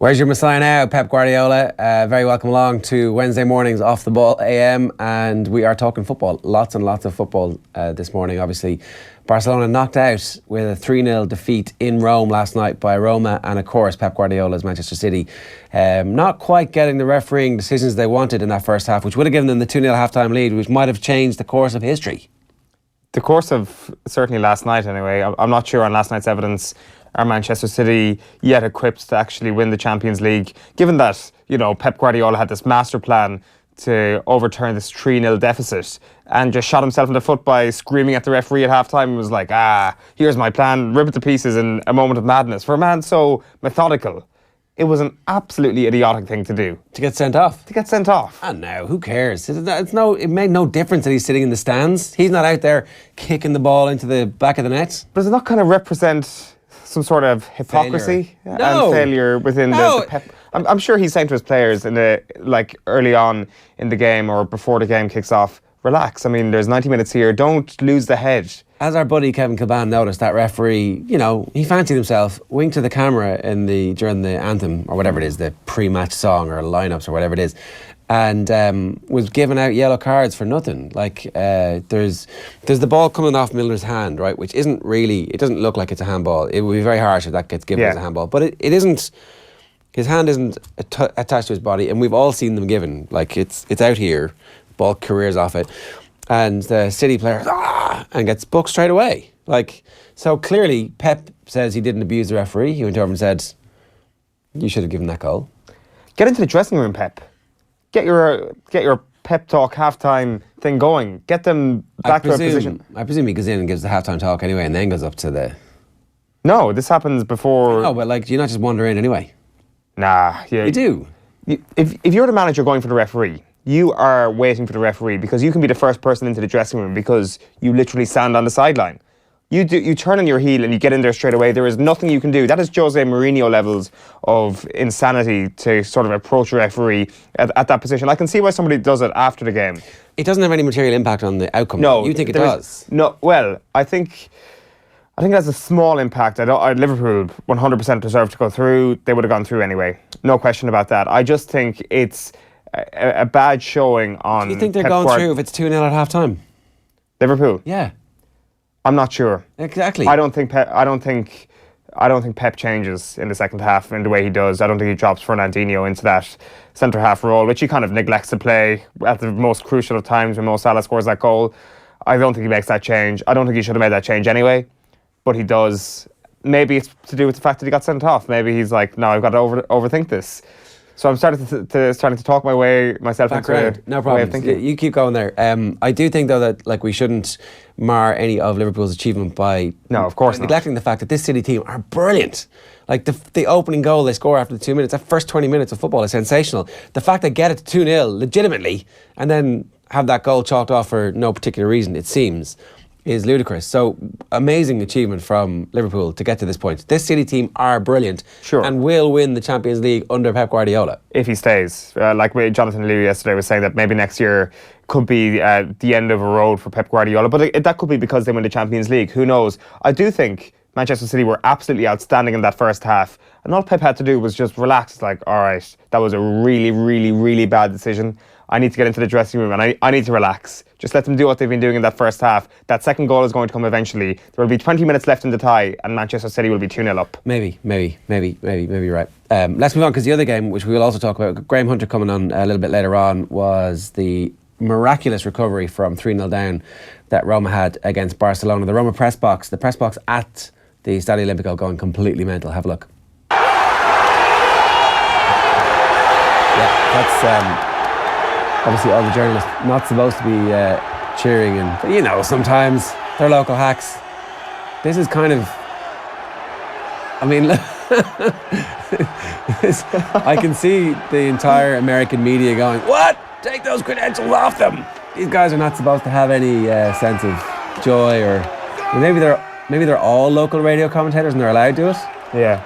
Where's your Messiah now, Pep Guardiola? Very welcome along to Wednesday mornings Off the Ball AM, and we are talking football. Lots and lots of football this morning. Obviously, Barcelona knocked out with a 3-0 defeat in Rome last night by Roma, and of course Pep Guardiola's Manchester City not quite getting the refereeing decisions they wanted in that first half, which would have given them the 2-0 halftime lead, which might have changed the course of history. The course of certainly last night anyway. I'm not sure on last night's evidence are Manchester City yet equipped to actually win the Champions League, given that, you know, Pep Guardiola had this master plan to overturn this 3-0 deficit and just shot himself in the foot by screaming at the referee at half-time and was like, here's my plan, rip it to pieces in a moment of madness. For a man so methodical, it was an absolutely idiotic thing to do. To get sent off? To get sent off. And now, who cares? It made no difference that he's sitting in the stands. He's not out there kicking the ball into the back of the net. But does it not kind of represent some sort of hypocrisy and failure within the Pep? I'm sure he's saying to his players early on in the game or before the game kicks off, relax. I mean, there's 90 minutes here. Don't lose the head. As our buddy Kevin Kilban noticed, that referee, you know, he fancied himself, winked to the camera during the anthem or whatever it is, the pre-match song or lineups or whatever it is, and was giving out yellow cards for nothing. Like there's the ball coming off Milner's hand, right, which isn't really, it doesn't look like it's a handball. It would be very harsh if that gets given as a handball, but it isn't. His hand isn't attached to his body, and we've all seen them given. Like it's out here, ball careers off it, and the City player and gets booked straight away. Like, so clearly Pep says he didn't abuse the referee. He went over and said, "You should have given that goal." Get into the dressing room, Pep. Get your pep talk halftime thing going. Get them back to their position. I presume he goes in and gives the halftime talk anyway, and then goes up to the. No, this happens before. No, but like, do you not just wander in anyway? Nah, you do. If you're the manager going for the referee, you are waiting for the referee because you can be the first person into the dressing room because you literally stand on the sideline. You turn on your heel and you get in there straight away. There is nothing you can do. That is Jose Mourinho levels of insanity to sort of approach a referee at that position. I can see why somebody does it after the game. It doesn't have any material impact on the outcome. No, you think it does? No. Well, I think it has a small impact. Liverpool 100% deserve to go through. They would have gone through anyway. No question about that. I just think it's a bad showing on. Do you think they're going through if it's 2-0 at half time? Liverpool? Yeah. I'm not sure. Exactly. I don't think Pep changes in the second half in the way he does. I don't think he drops Fernandinho into that centre half role, which he kind of neglects to play at the most crucial of times when Mo Salah scores that goal. I don't think he makes that change. I don't think he should have made that change anyway, but he does. Maybe it's to do with the fact that he got sent off. Maybe he's like, no, I've got to overthink this. So I'm starting to talk myself into no problem. way of thinking. You keep going there. I do think though that like we shouldn't mar any of Liverpool's achievement by neglecting the fact that this City team are brilliant. Like the opening goal they score after the 2 minutes, that first 20 minutes of football is sensational. The fact they get it to 2-0 legitimately and then have that goal chalked off for no particular reason, it seems, is ludicrous. So amazing achievement from Liverpool to get to this point. This City team are brilliant and will win the Champions League under Pep Guardiola. If he stays. Like Jonathan Leary yesterday was saying that maybe next year could be the end of a road for Pep Guardiola, but that could be because they win the Champions League. Who knows? I do think Manchester City were absolutely outstanding in that first half, and all Pep had to do was just relax. Like, all right, that was a really, really, really bad decision. I need to get into the dressing room and I need to relax. Just let them do what they've been doing in that first half. That second goal is going to come eventually. There will be 20 minutes left in the tie and Manchester City will be 2-0 up. Maybe you're right. Let's move on, because the other game, which we will also talk about, Graham Hunter coming on a little bit later on, was the miraculous recovery from 3-0 down that Roma had against Barcelona. The Roma press box at the Stadio Olimpico going completely mental. Have a look. Yeah, that's... obviously, all the journalists not supposed to be cheering, but you know, sometimes they're local hacks. This is kind of, I mean, I can see the entire American media going, "What? Take those credentials off them." These guys are not supposed to have any sense of joy, or maybe they're all local radio commentators and they're allowed to do it. Yeah,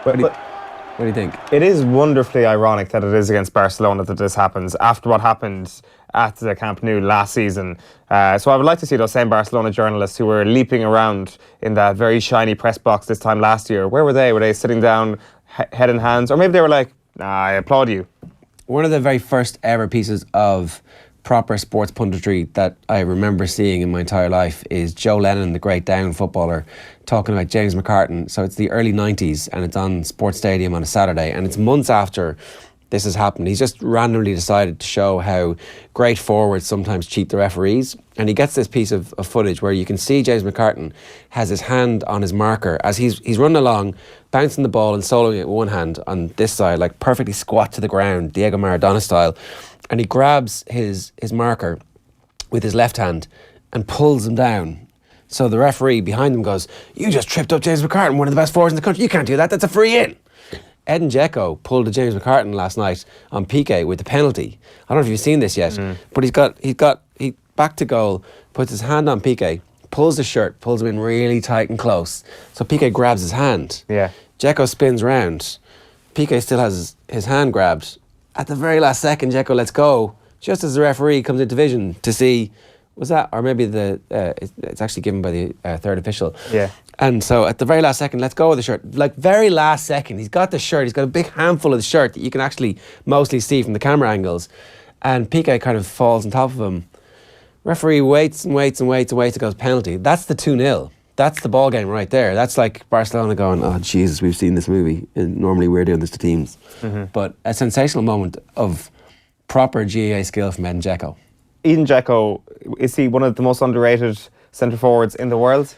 What do you think? It is wonderfully ironic that it is against Barcelona that this happens after what happened at the Camp Nou last season. So I would like to see those same Barcelona journalists who were leaping around in that very shiny press box this time last year. Where were they? Were they sitting down head in hands, or maybe they were like, nah, I applaud you. One of the very first ever pieces of proper sports punditry that I remember seeing in my entire life is Joe Lennon, the great Down footballer, talking about James McCarthy. So it's the early 90s and it's on Sports Stadium on a Saturday, and it's months after this has happened. He's just randomly decided to show how great forwards sometimes cheat the referees, and he gets this piece of footage where you can see James McCarthy has his hand on his marker as he's running along, bouncing the ball and soloing it with one hand on this side, like perfectly squat to the ground, Diego Maradona style, and he grabs his marker with his left hand and pulls him down. So the referee behind him goes, "You just tripped up James McCarthy, one of the bbest forwards in the country. You can't do that. That's a free in." Ed and Dzeko pulled a James McCarthy last night on Piqué with the penalty. I don't know if you've seen this yet, but he back to goal, puts his hand on Piqué, pulls the shirt, pulls him in really tight and close. So Piqué grabs his hand. Yeah. Dzeko spins round. Piqué still has his hand grabbed. At the very last second, Dzeko lets go, just as the referee comes into vision to see, was that, or maybe it's actually given by the third official. Yeah. And so at the very last second, let's go with the shirt. Like very last second, he's got the shirt. He's got a big handful of the shirt that you can actually mostly see from the camera angles. And Piqué kind of falls on top of him. Referee waits and waits and waits and waits. It goes penalty. That's the 2-0. That's the ball game right there. That's like Barcelona going, oh Jesus, we've seen this movie. And normally we're doing this to teams. But a sensational moment of proper GAA skill from Ed and Dzeko. Edin Dzeko, is he one of the most underrated centre forwards in the world?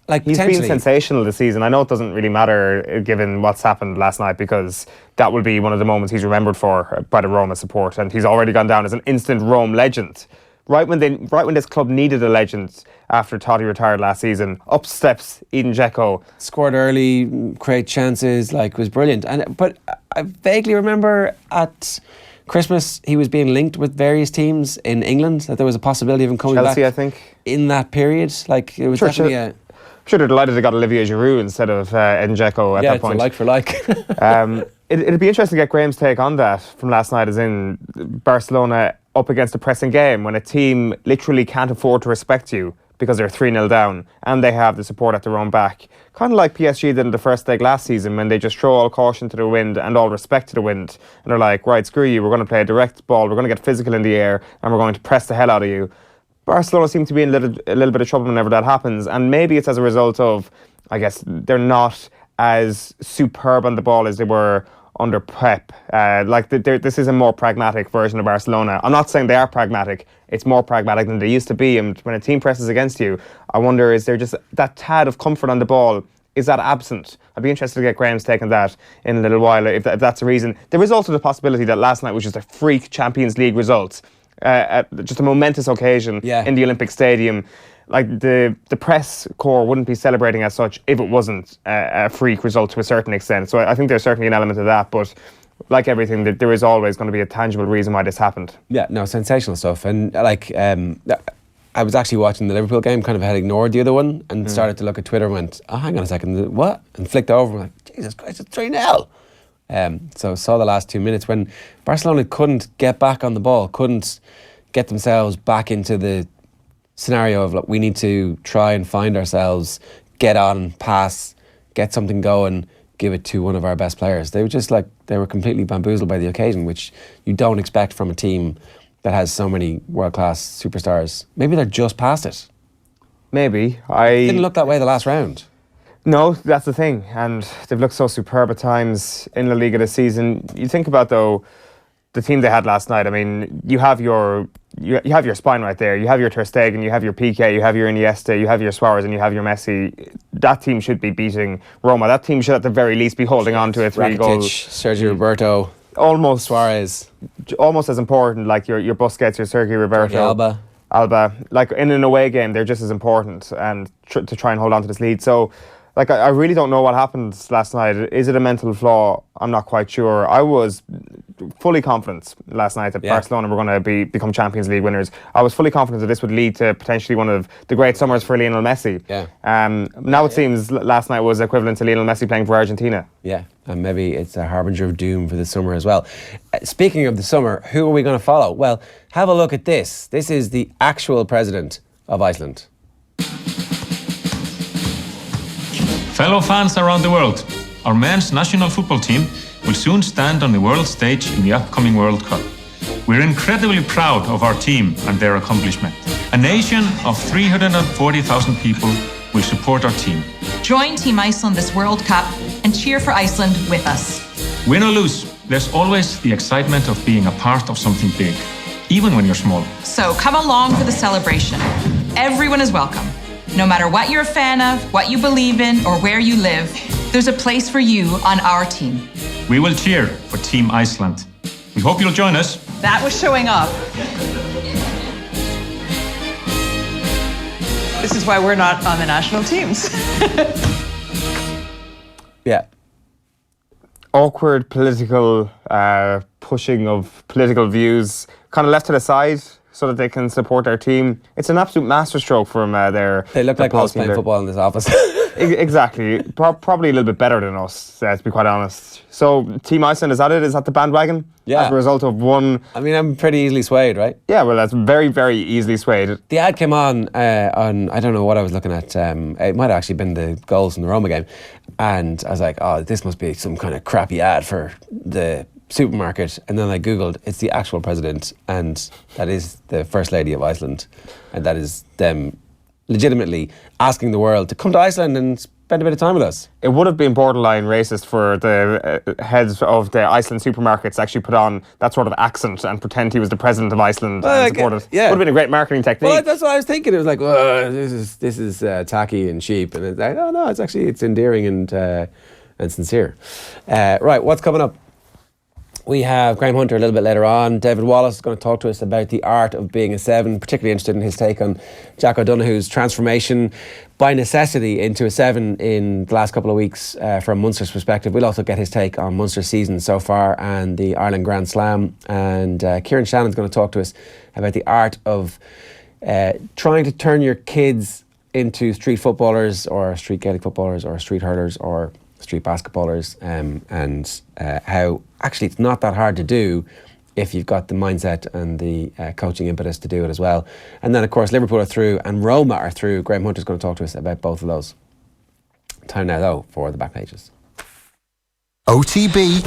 Like, he's been sensational this season. I know it doesn't really matter given what's happened last night, because that will be one of the moments he's remembered for by the Roma support, and he's already gone down as an instant Rome legend. Right when this club needed a legend after Totti retired last season, up steps Edin Dzeko. Scored early, create chances, like, was brilliant. But I vaguely remember at Christmas he was being linked with various teams in England, that there was a possibility of him coming Chelsea, back. I think. In that period, like, it was definitely a... I'm sure they're delighted they got Olivier Giroud instead of Edin Dzeko at that point. Yeah, it's a like for like. It'd be interesting to get Graham's take on that from last night, as in Barcelona up against a pressing game when a team literally can't afford to respect you because they're 3-0 down and they have the support at their own back. Kind of like PSG did in the first leg last season, when they just throw all caution to the wind and all respect to the wind. And they're like, right, screw you, we're going to play a direct ball, we're going to get physical in the air, and we're going to press the hell out of you. Barcelona seem to be in a little bit of trouble whenever that happens, and maybe it's as a result of, I guess, they're not as superb on the ball as they were under Pep. This is a more pragmatic version of Barcelona. I'm not saying they are pragmatic. It's more pragmatic than they used to be, and when a team presses against you, I wonder, is there just that tad of comfort on the ball? Is that absent? I'd be interested to get Graham's take on that in a little while, if that's a reason. There is also the possibility that last night was just a freak Champions League result. Just a momentous occasion in the Olympic Stadium. Like, the press corps wouldn't be celebrating as such if it wasn't a freak result to a certain extent. So I think there's certainly an element of that, but like everything, there is always going to be a tangible reason why this happened. Yeah, no, sensational stuff. And like, I was actually watching the Liverpool game, kind of had ignored the other one, and started to look at Twitter and went, oh, hang on a second, what? And flicked over and like, Jesus Christ, it's 3-0. So saw the last 2 minutes when Barcelona couldn't get back on the ball, couldn't get themselves back into the scenario of, like, we need to try and find ourselves, get on, pass, get something going, give it to one of our best players. They were just like, they were completely bamboozled by the occasion, which you don't expect from a team that has so many world-class superstars. Maybe they're just past it. Maybe. It didn't look that way the last round. No, that's the thing, and they've looked so superb at times in La Liga this season. You think about, though, the team they had last night. I mean, you have your spine right there. You have your Ter Stegen, you have your Piqué, you have your Iniesta, you have your Suarez, and you have your Messi. That team should be beating Roma. That team should at the very least be holding on to a 3-goal. Sergio Roberto, almost Suarez, almost as important. Like your Busquets, your Sergio Roberto, Alba. Like, in an away game, they're just as important, and to try and hold on to this lead. So, like, I really don't know what happened last night. Is it a mental flaw? I'm not quite sure. I was fully confident last night that Barcelona were going to become Champions League winners. I was fully confident that this would lead to potentially one of the great summers for Lionel Messi. Now it seems last night was equivalent to Lionel Messi playing for Argentina. Yeah, and maybe it's a harbinger of doom for the summer as well. Speaking of the summer, who are we going to follow? Well, have a look at this. This is the actual president of Iceland. Fellow fans around the world, our men's national football team will soon stand on the world stage in the upcoming World Cup. We're incredibly proud of our team and their accomplishment. A nation of 340,000 people will support our team. Join Team Iceland this World Cup and cheer for Iceland with us. Win or lose, there's always the excitement of being a part of something big, even when you're small. So come along for the celebration. Everyone is welcome. No matter what you're a fan of, what you believe in, or where you live, there's a place for you on our team. We will cheer for Team Iceland. We hope you'll join us. That was showing off. This is why we're not on the national teams. Yeah. Awkward political pushing of political views, kind of left to the side so that they can support their team. It's an absolute masterstroke from their. They look like us playing football in this office. Exactly. Probably a little bit better than us, to be quite honest. So, Team Iceland, is that it? Is that the bandwagon? Yeah. As a result of one. I mean, I'm pretty easily swayed, right? Yeah, well, that's very, very easily swayed. The ad came on I don't know what I was looking at. It might have actually been the goals in the Roma game. And I was like, oh, this must be some kind of crappy ad for the supermarket. And then I Googled, it's the actual president. And that is the First Lady of Iceland. And that is them legitimately asking the world to come to Iceland and spend a bit of time with us. It would have been borderline racist for the heads of the Iceland supermarkets to actually put on that sort of accent and pretend he was the president of Iceland and support it. Yeah. Would have been a great marketing technique. Well, that's what I was thinking. It was like, this is tacky and cheap. And it's like, oh no, it's endearing and sincere. Right, what's coming up? We have Graham Hunter a little bit later on. David Wallace is going to talk to us about the art of being a seven, particularly interested in his take on Jack O'Donoghue's transformation by necessity into a seven in the last couple of weeks from Munster's perspective. We'll also get his take on Munster's season so far and the Ireland Grand Slam. And Kieran Shannon's going to talk to us about the art of trying to turn your kids into street footballers or street Gaelic footballers or street hurlers or street basketballers, and how actually it's not that hard to do if you've got the mindset and the coaching impetus to do it as well. And then of course Liverpool are through and Roma are through. Graham Hunter's going to talk to us about both of those. Time now though for the back pages. OTB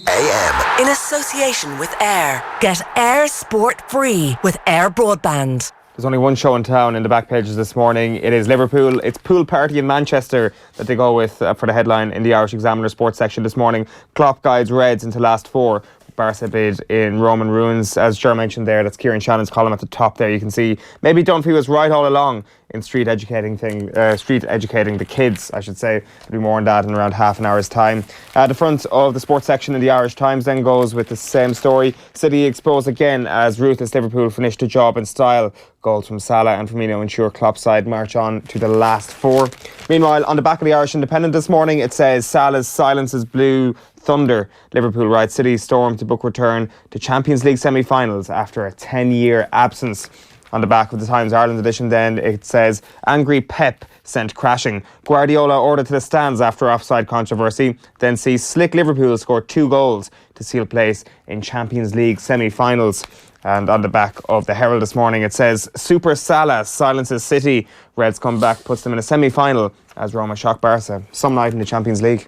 AM. In association with Air. Get Air Sport free with Air Broadband. There's only one show in town in the back pages this morning. It is Liverpool. It's Pool Party in Manchester that they go with for the headline in the Irish Examiner sports section this morning. Klopp guides Reds into last four. Barca bid in Roman ruins. As Ger mentioned there, that's Kieran Shannon's column at the top there. You can see maybe Dunphy was right all along in street educating the kids, I should say. There'll be more on that in around half an hour's time. The front of the sports section in the Irish Times then goes with the same story. City exposed again as ruthless Liverpool finished the job in style. Goals from Salah and Firmino ensure Klopp's side march on to the last four. Meanwhile, on the back of the Irish Independent this morning, it says Salah's silences blue thunder. Liverpool writes City storm to book return to Champions League semi-finals after a 10-year absence. On the back of the Times Ireland edition then, it says angry Pep sent crashing. Guardiola ordered to the stands after offside controversy. Then sees slick Liverpool score 2 goals to seal place in Champions League semi-finals. And on the back of the Herald this morning, it says Super Salah silences City. Reds comeback puts them in a semi-final as Roma shock Barca. Some night in the Champions League.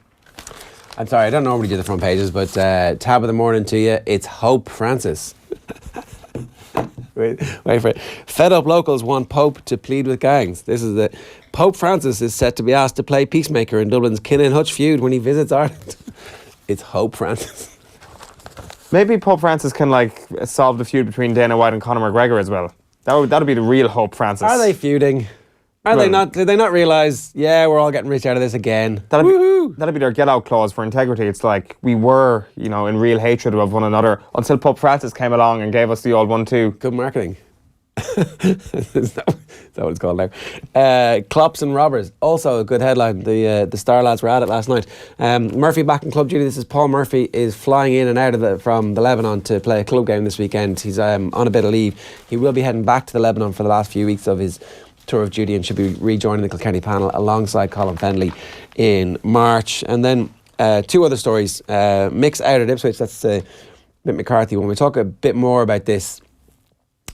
I'm sorry, I don't normally do the front pages, but tab of the morning to you, it's Hope Francis. wait for it. Fed up locals want Pope to plead with gangs. This is it. Pope Francis is set to be asked to play peacemaker in Dublin's Kinnan Hutch feud when he visits Ireland. It's Hope Francis. Maybe Pope Francis can solve the feud between Dana White and Conor McGregor as well. That'd be the real Hope Francis. Are they feuding? They not? Did they not realise? Yeah, we're all getting rich out of this again. That'd be their get-out clause for integrity. It's like we were, in real hatred of one another until Pope Francis came along and gave us the old 1-2. Good marketing. Is that what it's called now? Klops and robbers. Also a good headline. The Star lads were at it last night. Murphy back in club duty. This is Paul Murphy is flying in and out of from the Lebanon to play a club game this weekend. He's on a bit of leave. He will be heading back to the Lebanon for the last few weeks of his tour of duty and should be rejoining the Kilkenny panel alongside Colin Fennelly in March. And then 2 other stories. Mick's out at Ipswich. That's Mick McCarthy. When we talk a bit more about this,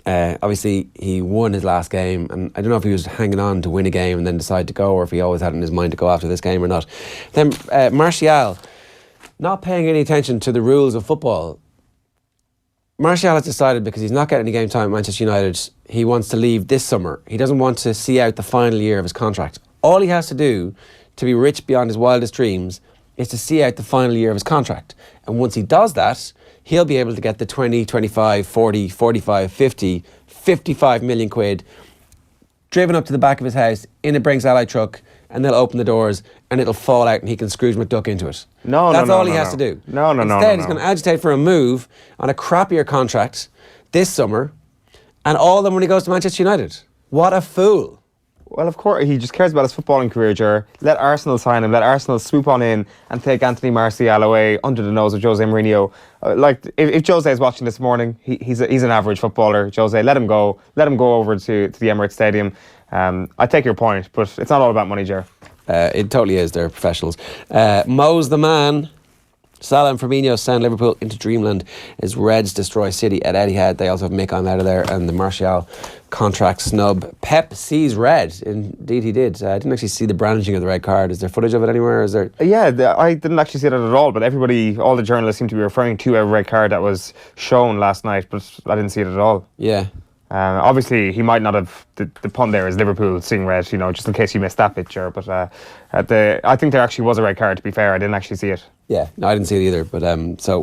Obviously, he won his last game, and I don't know if he was hanging on to win a game and then decide to go, or if he always had in his mind to go after this game or not. Then Martial, not paying any attention to the rules of football. Martial has decided, because he's not getting any game time at Manchester United, he wants to leave this summer. He doesn't want to see out the final year of his contract. All he has to do to be rich beyond his wildest dreams is to see out the final year of his contract. And once he does that, he'll be able to get the 20, 25, 40, 45, 50, 55 million quid driven up to the back of his house in a Brinks Ally truck, and they'll open the doors and it'll fall out and he can Scrooge McDuck into it. That's all he has to do. Instead, he's going to agitate for a move on a crappier contract this summer, and all of them when he goes to Manchester United. What a fool. Well, of course, he just cares about his footballing career, Ger. Let Arsenal sign him. Let Arsenal swoop on in and take Anthony Martial away under the nose of Jose Mourinho. If Jose is watching this morning, he's an average footballer. Jose, let him go. Let him go over to the Emirates Stadium. I take your point, but it's not all about money, Ger. It totally is. They're professionals. Mo's the man. Salah and Firmino send Liverpool into dreamland as Reds destroy City at Etihad. They also have Mick on out of there, and the Martial contract snub. Pep sees red. Indeed he did. I didn't actually see the brandishing of the red card. Is there footage of it anywhere? Is there? Yeah, I didn't actually see that at all, but all the journalists seem to be referring to a red card that was shown last night, but I didn't see it at all. Yeah. Obviously, he might not have. The pun there is Liverpool seeing red, just in case you missed that picture. But I think there actually was a red card. To be fair, I didn't actually see it. Yeah, no, I didn't see it either. But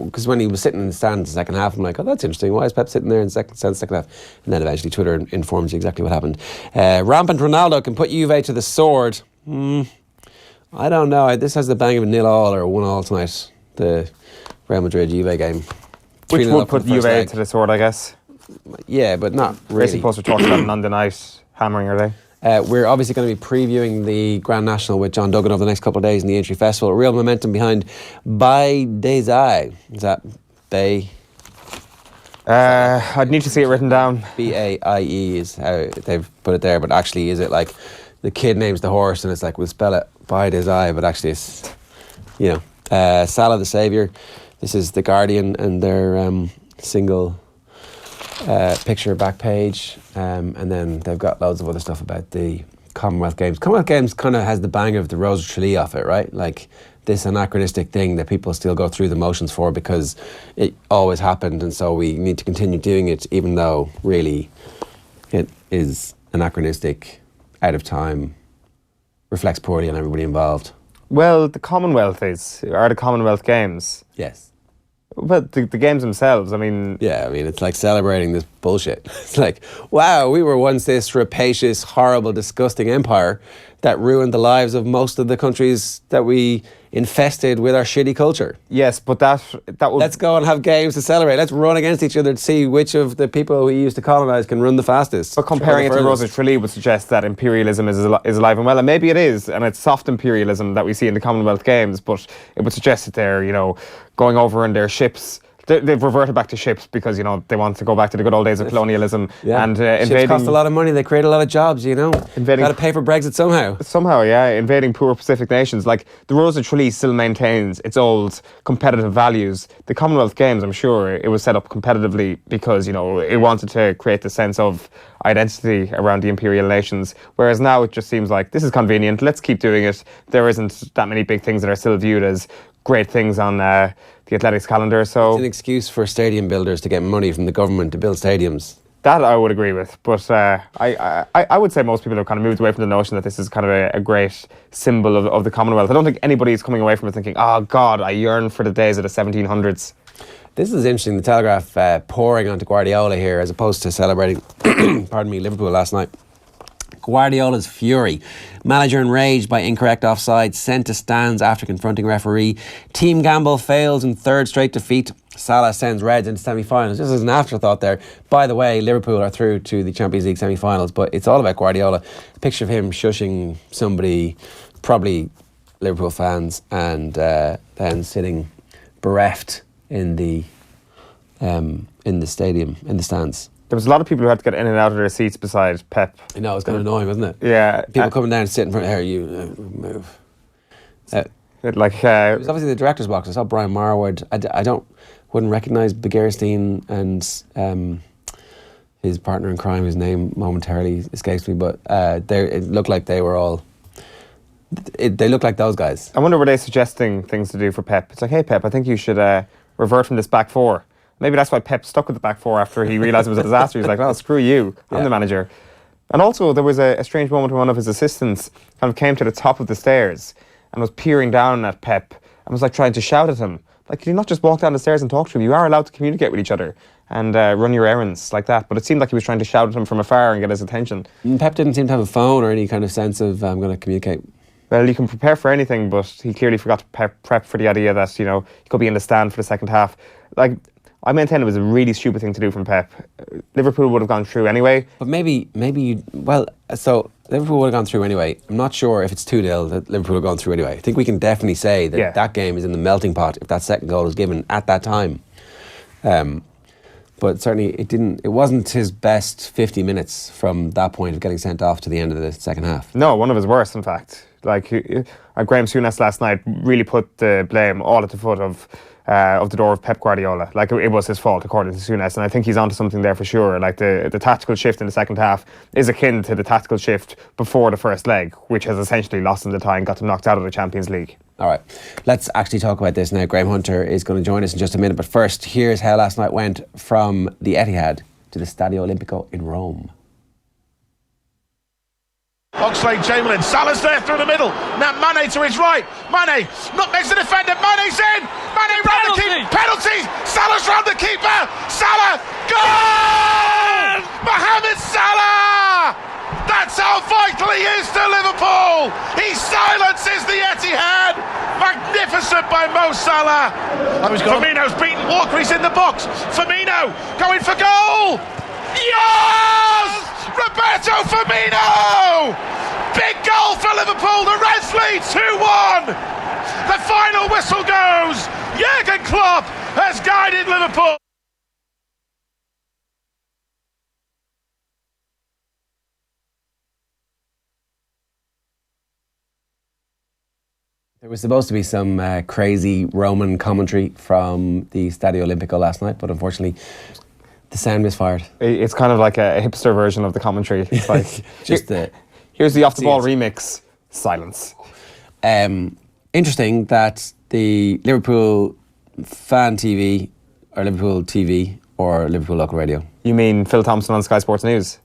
because when he was sitting in the stand in the second half, I'm like, oh, that's interesting. Why is Pep sitting there in the second half? And then eventually Twitter informs you exactly what happened. Rampant Ronaldo can put Juve to the sword. I don't know. This has the bang of a 0-0 or a 1-1 tonight. The Real Madrid Juve game, which would put Juve to the sword, I guess. Yeah, but not really. Racing Post are talking about Monday night hammering, are they? We're obviously going to be previewing the Grand National with John Duggan over the next couple of days in the Entry Festival. Real momentum behind Baie des Eyes. Is that Baie? I'd need to see it written down. B-A-I-E is how they've put it there, but actually is it like the kid names the horse and it's like we'll spell it Baie des Eyes, but actually it's, Salah the Saviour. This is The Guardian and their single picture back page, and then they've got loads of other stuff about the Commonwealth Games. Commonwealth Games kind of has the bang of the Rose Tralee off it, right? Like this anachronistic thing that people still go through the motions for because it always happened, and so we need to continue doing it, even though really it is anachronistic, out of time, reflects poorly on everybody involved. Well, the Commonwealth are the Commonwealth Games. Yes. But the games themselves, Yeah, it's like celebrating this bullshit. It's like, wow, we were once this rapacious, horrible, disgusting empire that ruined the lives of most of the countries that we infested with our shitty culture. Yes, but that would... Let's go and have games to celebrate. Let's run against each other to see which of the people we used to colonise can run the fastest. But comparing it to Rose Tralee would suggest that imperialism is alive and well, and maybe it is, and it's soft imperialism that we see in the Commonwealth Games, but it would suggest that they're, going over in their ships. They've reverted back to ships because, they want to go back to the good old days of colonialism. Yeah. And ships invading... cost a lot of money. They create a lot of jobs, Got to pay for Brexit somehow. Somehow, yeah. Invading poor Pacific nations. Like, the Rose of Tralee still maintains its old competitive values. The Commonwealth Games, I'm sure, it was set up competitively because, it wanted to create the sense of identity around the imperial nations. Whereas now it just seems like, this is convenient. Let's keep doing it. There isn't that many big things that are still viewed as great things on the athletics calendar. So it's an excuse for stadium builders to get money from the government to build stadiums. That I would agree with, but I would say most people have kind of moved away from the notion that this is kind of a great symbol of the Commonwealth. I don't think anybody's coming away from it thinking, oh God, I yearn for the days of the 1700s. This is interesting, the Telegraph pouring onto Guardiola here as opposed to celebrating, Liverpool last night. Guardiola's fury. Manager enraged by incorrect offside, sent to stands after confronting referee. Team gamble fails in third straight defeat. Salah sends Reds into semi-finals. Just as an afterthought there. By the way, Liverpool are through to the Champions League semi-finals, but it's all about Guardiola. Picture of him shushing somebody, probably Liverpool fans, and then sitting bereft in the stadium, in the stands. There was a lot of people who had to get in and out of their seats beside Pep. I know, it was kind of annoying, wasn't it? Yeah. People coming down and sitting in front of her, you move. It was obviously the director's box. I saw Brian Marwood. I wouldn't recognise Begerstein and his partner in crime, whose name momentarily escapes me, but it looked like they were all. They look like those guys. I wonder, were they suggesting things to do for Pep? It's like, hey Pep, I think you should revert from this back four. Maybe that's why Pep stuck with the back four after he realised it was a disaster. He's like, no, screw you, I'm the manager. And also there was a strange moment when one of his assistants kind of came to the top of the stairs and was peering down at Pep and was like trying to shout at him. Like, can you not just walk down the stairs and talk to him? You are allowed to communicate with each other and run your errands like that. But it seemed like he was trying to shout at him from afar and get his attention. Pep didn't seem to have a phone or any kind of sense of, I'm going to communicate. Well, you can prepare for anything, but he clearly forgot to prep for the idea that, you know, he could be in the stand for the second half. Like, I maintain it was a really stupid thing to do from Pep. Liverpool would have gone through anyway. But so Liverpool would have gone through anyway. I'm not sure if it's 2-0 that Liverpool have gone through anyway. I think we can definitely say that that game is in the melting pot if that second goal was given at that time. But certainly it wasn't his best 50 minutes from that point of getting sent off to the end of the second half. No, one of his worst, in fact. Like, Graham Souness last night really put the blame all at the foot of the door of Pep Guardiola. Like, it was his fault, according to Souness, and I think he's onto something there for sure. Like, the tactical shift in the second half is akin to the tactical shift before the first leg, which has essentially lost him the tie and got them knocked out of the Champions League. All right, let's actually talk about this now. Graham Hunter is going to join us in just a minute, but first, here's how last night went from the Etihad to the Stadio Olimpico in Rome. Oxlade-Chamberlain, Salah's there through the middle. Now Mane to his right. Mane, not next to the defender. Mane's in. Mane round the keeper. Penalty. Salah's round the keeper. Salah, goal! Mohamed Salah! That's how vital he is to Liverpool. He silences the Etihad. Magnificent by Mo Salah. Firmino's beaten Walker. He's in the box. Firmino going for goal. Yes! Roberto Firmino! Big goal for Liverpool. The Reds lead 2-1. The final whistle goes. Jurgen Klopp has guided Liverpool. There was supposed to be some crazy Roman commentary from the Stadio Olimpico last night, but unfortunately the sound misfired. It's kind of like a hipster version of the commentary. It's like, here's the off-the-ball remix. Silence. Interesting that the Liverpool Fan TV, or Liverpool TV, or Liverpool Local Radio. You mean Phil Thompson on Sky Sports News?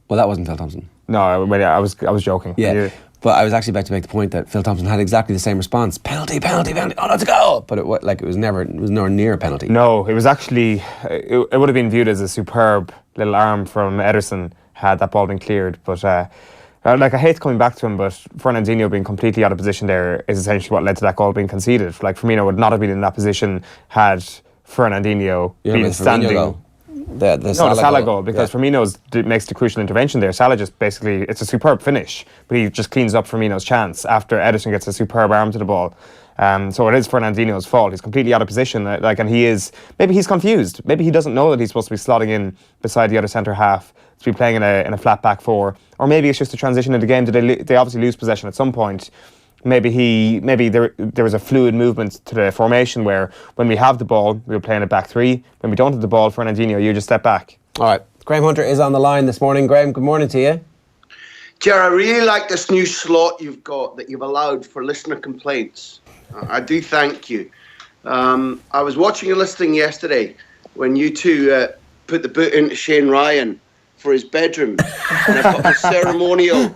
Well, that wasn't Phil Thompson. No, I was joking. Yeah. But I was actually about to make the point that Phil Thompson had exactly the same response. Penalty, penalty, penalty. Oh, let's go! But it was nowhere near a penalty. No, it was actually, it would have been viewed as a superb little arm from Ederson had that ball been cleared. But like, I hate coming back to him, but Fernandinho being completely out of position there is essentially what led to that goal being conceded. Like, Firmino would not have been in that position had Fernandinho been standing. Goal. The Salah goal, because Firmino makes the crucial intervention there. Salah just basically, it's a superb finish, but he just cleans up Firmino's chance after Ederson gets a superb arm to the ball. So it is Fernandinho's fault. He's completely out of position, and maybe he's confused. Maybe he doesn't know that he's supposed to be slotting in beside the other centre half to be playing in a flat back four, or maybe it's just a transition in the game. They obviously lose possession at some point. Maybe there was a fluid movement to the formation where when we have the ball, we're playing a back three. When we don't have the ball, Fernandinho, you just step back. All right. Graham Hunter is on the line this morning. Graham, good morning to you. Ger, I really like this new slot you've got that you've allowed for listener complaints. I do thank you. I was watching a listing yesterday when you two put the boot into Shane Ryan for his bedroom. And I've got the ceremonial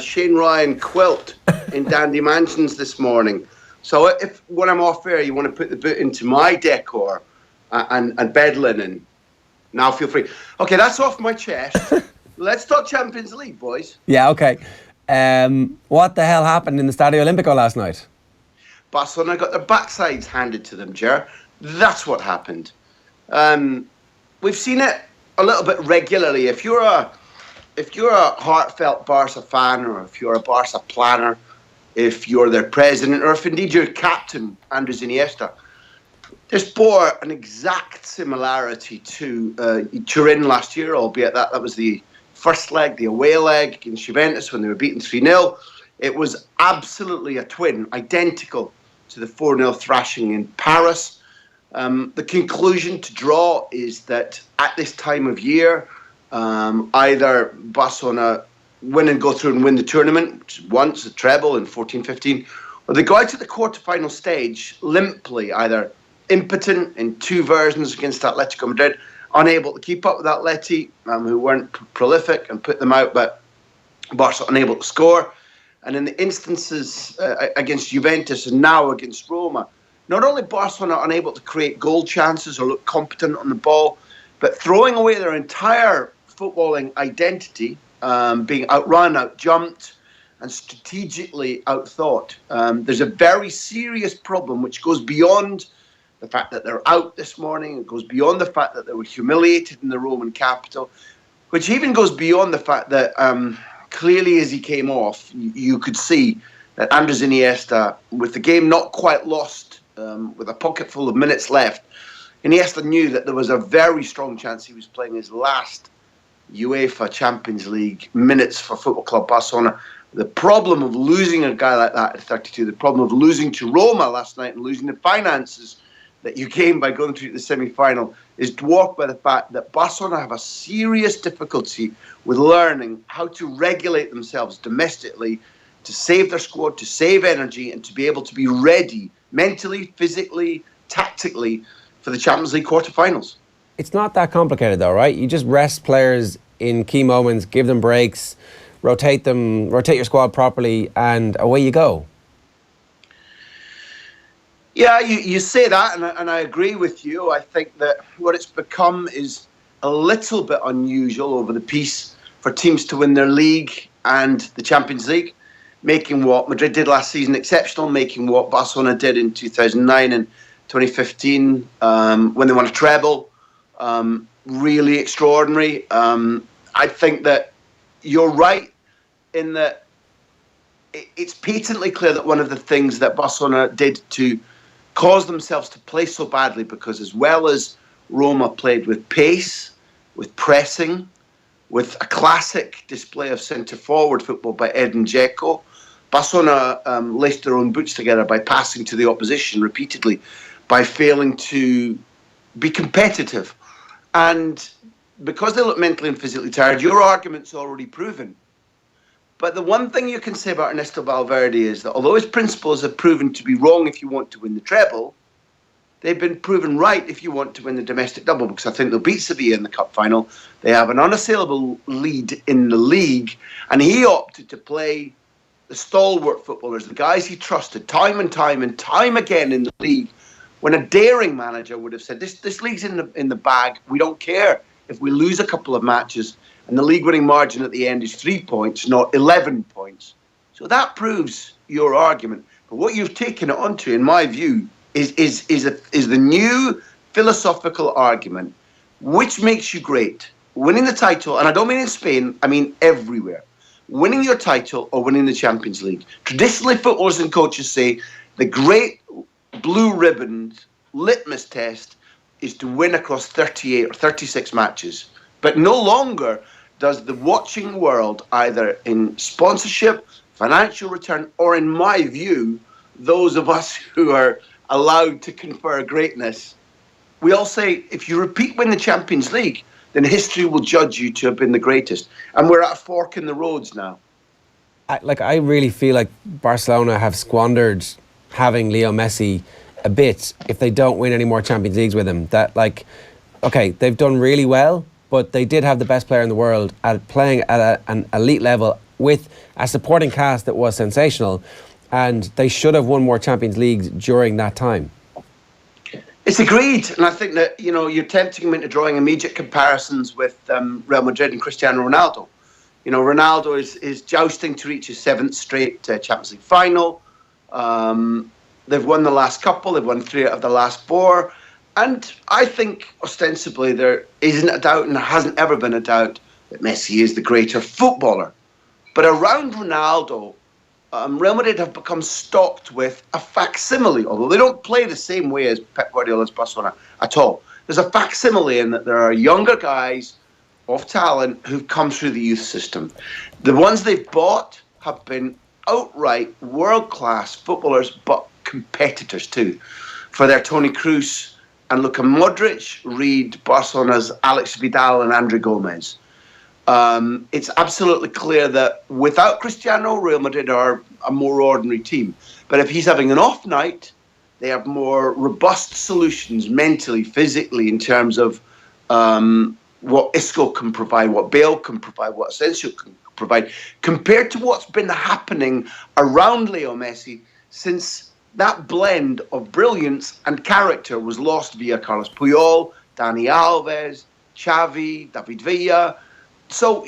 Shane Ryan quilt in Dandy Mansions this morning. So if when I'm off air you want to put the boot into my decor and bed linen, now feel free. Okay, that's off my chest. Let's talk Champions League, boys. Yeah, okay. What the hell happened in the Stadio Olimpico last night? Barcelona got their backsides handed to them, Ger. That's what happened. We've seen it a little bit regularly. If you're a heartfelt Barca fan, or if you're a Barca planner, if you're their president, or if indeed you're captain, Andres Iniesta, this bore an exact similarity to Turin last year, albeit that was the first leg, the away leg against Juventus when they were beaten 3-0. It was absolutely a twin, identical to the 4-0 thrashing in Paris. The conclusion to draw is that at this time of year, either Barcelona win and go through and win the tournament, which is once a treble in 14-15, or they go out to the quarterfinal stage limply, either impotent in two versions against Atletico Madrid, unable to keep up with Atleti, who weren't prolific and put them out, but Barca unable to score. And in the instances against Juventus and now against Roma, not only Barcelona unable to create goal chances or look competent on the ball, but throwing away their entire footballing identity, being outrun, outjumped, and strategically outthought. There's a very serious problem which goes beyond the fact that they're out this morning. It goes beyond the fact that they were humiliated in the Roman capital, which even goes beyond the fact that clearly as he came off, you could see that Andres Iniesta, with the game not quite lost, with a pocket full of minutes left, Iniesta knew that there was a very strong chance he was playing his last UEFA Champions League minutes for Football Club Barcelona. The problem of losing a guy like that at 32, the problem of losing to Roma last night and losing the finances that you gained by going through the semi-final is dwarfed by the fact that Barcelona have a serious difficulty with learning how to regulate themselves domestically to save their squad, to save energy, and to be able to be ready mentally, physically, tactically for the Champions League quarterfinals. It's not that complicated though, right? You just rest players in key moments, give them breaks, rotate your squad properly, and away you go. Yeah, you say that, and I agree with you. I think that what it's become is a little bit unusual over the piece for teams to win their league and the Champions League, making what Madrid did last season exceptional, making what Barcelona did in 2009 and 2015 when they won a treble really extraordinary. I think that you're right in that it's patently clear that one of the things that Barcelona did to cause themselves to play so badly, because as well as Roma played with pace, with pressing, with a classic display of centre-forward football by Edin Dzeko, Barcelona laced their own boots together by passing to the opposition repeatedly, by failing to be competitive. And because they look mentally and physically tired, your argument's already proven. But the one thing you can say about Ernesto Valverde is that although his principles have proven to be wrong if you want to win the treble, they've been proven right if you want to win the domestic double, because I think they'll beat Sevilla in the cup final. They have an unassailable lead in the league, and he opted to play the stalwart footballers, the guys he trusted time and time and time again in the league, when a daring manager would have said, this league's in the bag, we don't care if we lose a couple of matches, and the league winning margin at the end is 3 points, not 11 points. So that proves your argument. But what you've taken it onto, in my view, is the new philosophical argument, which makes you great. Winning the title, and I don't mean in Spain, I mean everywhere. Winning your title or winning the Champions League. Traditionally, footballers and coaches say the great blue ribbons litmus test is to win across 38 or 36 matches. But no longer does the watching world, either in sponsorship, financial return, or in my view, those of us who are allowed to confer greatness, we all say, if you win the Champions League, then history will judge you to have been the greatest. And we're at a fork in the roads now. I really feel like Barcelona have squandered having Leo Messi a bit if they don't win any more Champions Leagues with him. Okay, they've done really well, but they did have the best player in the world at playing at an elite level with a supporting cast that was sensational, and they should have won more Champions Leagues during that time. It's agreed, and I think that you're tempting me into drawing immediate comparisons with Real Madrid and Cristiano Ronaldo. Ronaldo is jousting to reach his 7th straight Champions League final. They've won the last couple. They've won 3 out of the last 4. And I think ostensibly there isn't a doubt, and there hasn't ever been a doubt, that Messi is the greater footballer. But around Ronaldo, Real Madrid have become stocked with a facsimile, although they don't play the same way as Pep Guardiola's Barcelona at all. There's a facsimile in that there are younger guys of talent who've come through the youth system. The ones they've bought have been outright world-class footballers, but competitors too. For their Toni Kroos, and Luka Modric, read Barcelona's Alex Vidal and Andre Gomez. It's absolutely clear that without Cristiano, Real Madrid are a more ordinary team. But if he's having an off night, they have more robust solutions mentally, physically, in terms of what Isco can provide, what Bale can provide, what Asensio can provide, compared to what's been happening around Leo Messi since that blend of brilliance and character was lost via Carlos Puyol, Dani Alves, Xavi, David Villa. So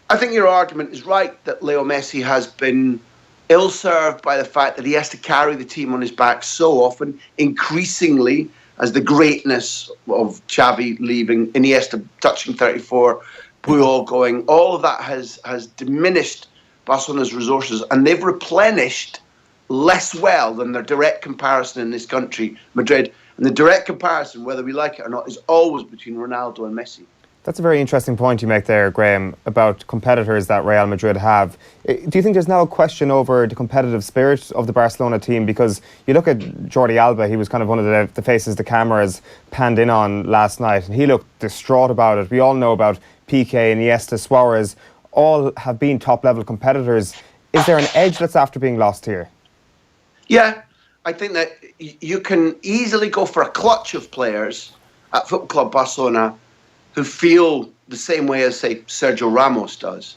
I think your argument is right that Leo Messi has been ill-served by the fact that he has to carry the team on his back so often, increasingly, as the greatness of Xavi leaving, Iniesta touching 34, Puyol going, all of that has diminished Barcelona's resources, and they've replenished less well than their direct comparison in this country, Madrid. And the direct comparison, whether we like it or not, is always between Ronaldo and Messi. That's a very interesting point you make there, Graham, about competitors that Real Madrid have. Do you think there's now a question over the competitive spirit of the Barcelona team? Because you look at Jordi Alba, he was kind of one of the faces the cameras panned in on last night, and he looked distraught about it. We all know about Piqué, Iniesta, Suarez, all have been top-level competitors. Is there an edge that's after being lost here? Yeah, I think that you can easily go for a clutch of players at Football Club Barcelona who feel the same way as, say, Sergio Ramos does.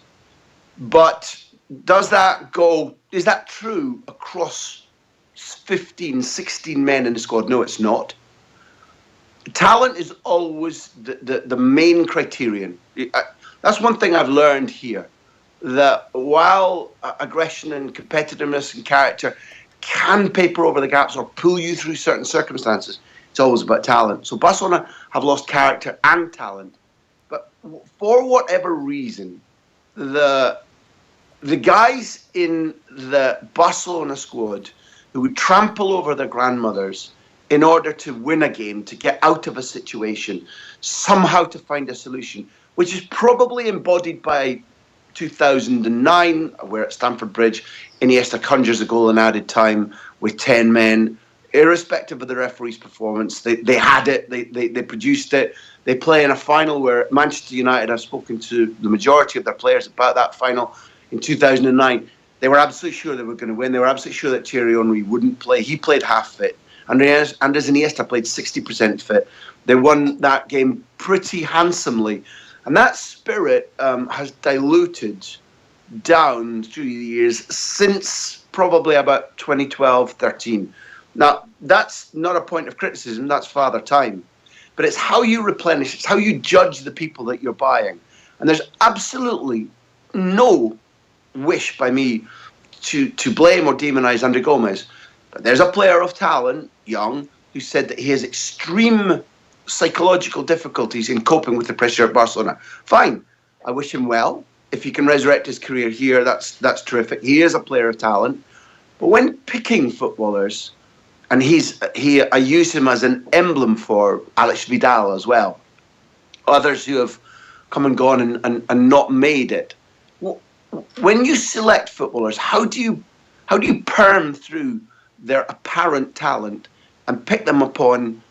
But is that true across 15, 16 men in the squad? No, it's not. Talent is always the main criterion. That's one thing I've learned here, that while aggression and competitiveness and character can paper over the gaps or pull you through certain circumstances, it's always about talent. So Barcelona have lost character and talent. But for whatever reason, the guys in the Barcelona squad who would trample over their grandmothers in order to win a game, to get out of a situation, somehow to find a solution, which is probably embodied by 2009, where at Stamford Bridge, Iniesta conjures a goal in added time with 10 men. Irrespective of the referee's performance, they had it, they produced it. They play in a final where Manchester United, I've spoken to the majority of their players about that final in 2009. They were absolutely sure they were going to win. They were absolutely sure that Thierry Henry wouldn't play. He played half fit. Andres Iniesta played 60% fit. They won that game pretty handsomely. And that spirit has diluted down through the years since probably about 2012-13. Now, that's not a point of criticism, that's Father Time. But it's how you replenish, it's how you judge the people that you're buying. And there's absolutely no wish by me to blame or demonize Andre Gomez. But there's a player of talent, young, who said that he has extreme psychological difficulties in coping with the pressure at Barcelona. Fine, I wish him well. If he can resurrect his career here, that's terrific. He is a player of talent. But when picking footballers, and I use him as an emblem for Alex Vidal as well, others who have come and gone and not made it. When you select footballers, how do you perm through their apparent talent and pick them upon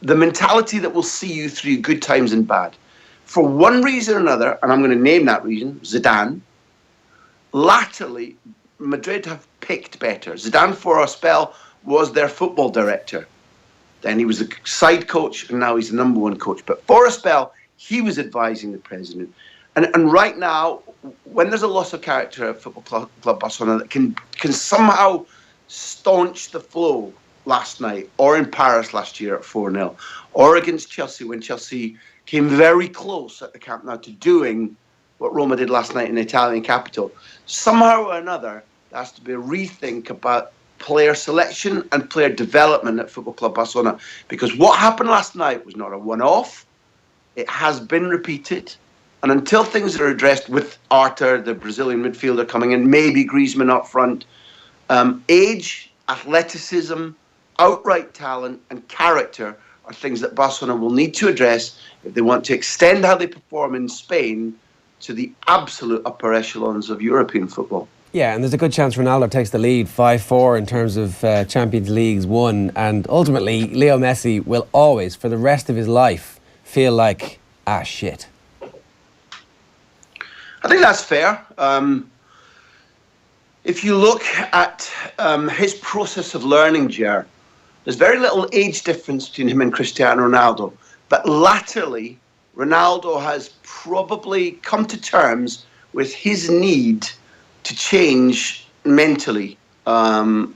the mentality that will see you through good times and bad? For one reason or another, and I'm going to name that reason, Zidane, latterly, Madrid have picked better. Zidane, for a spell, was their football director. Then he was the side coach, and now he's the number one coach. But for a spell, he was advising the president. And right now, when there's a loss of character at Football Club Barcelona that can somehow staunch the flow last night, or in Paris last year at 4-0, or against Chelsea when Chelsea came very close at the Camp Nou to doing what Roma did last night in the Italian capital, somehow or another, there has to be a rethink about player selection and player development at Football Club Barcelona. Because what happened last night was not a one-off. It has been repeated. And until things are addressed with Arthur, the Brazilian midfielder coming in, maybe Griezmann up front, age, athleticism, outright talent and character are things that Barcelona will need to address if they want to extend how they perform in Spain to the absolute upper echelons of European football. Yeah, and there's a good chance Ronaldo takes the lead 5-4 in terms of Champions Leagues won, and ultimately Leo Messi will always, for the rest of his life, feel like, shit. I think that's fair. If you look at his process of learning, Ger, there's very little age difference between him and Cristiano Ronaldo. But latterly, Ronaldo has probably come to terms with his need to change mentally in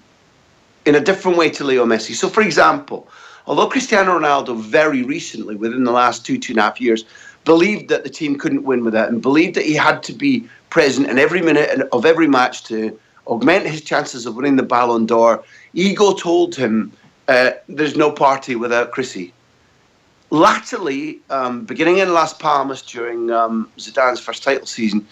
a different way to Leo Messi. So, for example, although Cristiano Ronaldo very recently, within the last 2.5 years, believed that the team couldn't win without him, believed that he had to be present in every minute of every match to augment his chances of winning the Ballon d'Or, ego told him there's no party without Chrissy. Latterly, beginning in Las Palmas during Zidane's first title season,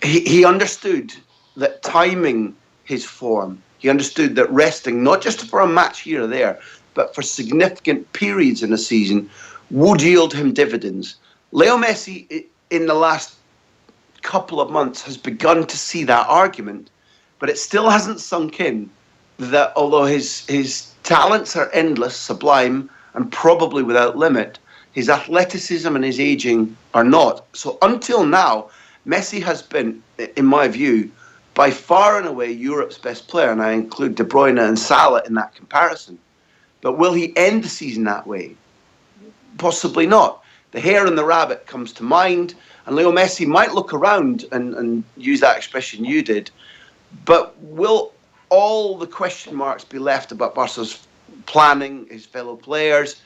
he understood that timing his form, he understood that resting, not just for a match here or there, but for significant periods in a season, would yield him dividends. Leo Messi, in the last couple of months, has begun to see that argument, but it still hasn't sunk in that although his talents are endless, sublime, and probably without limit, his athleticism and his aging are not. So until now, Messi has been, in my view, by far and away Europe's best player, and I include De Bruyne and Salah in that comparison. But will he end the season that way? Possibly not. The hare and the rabbit comes to mind, and Leo Messi might look around and use that expression you did, but will all the question marks be left about Barca's planning, his fellow players?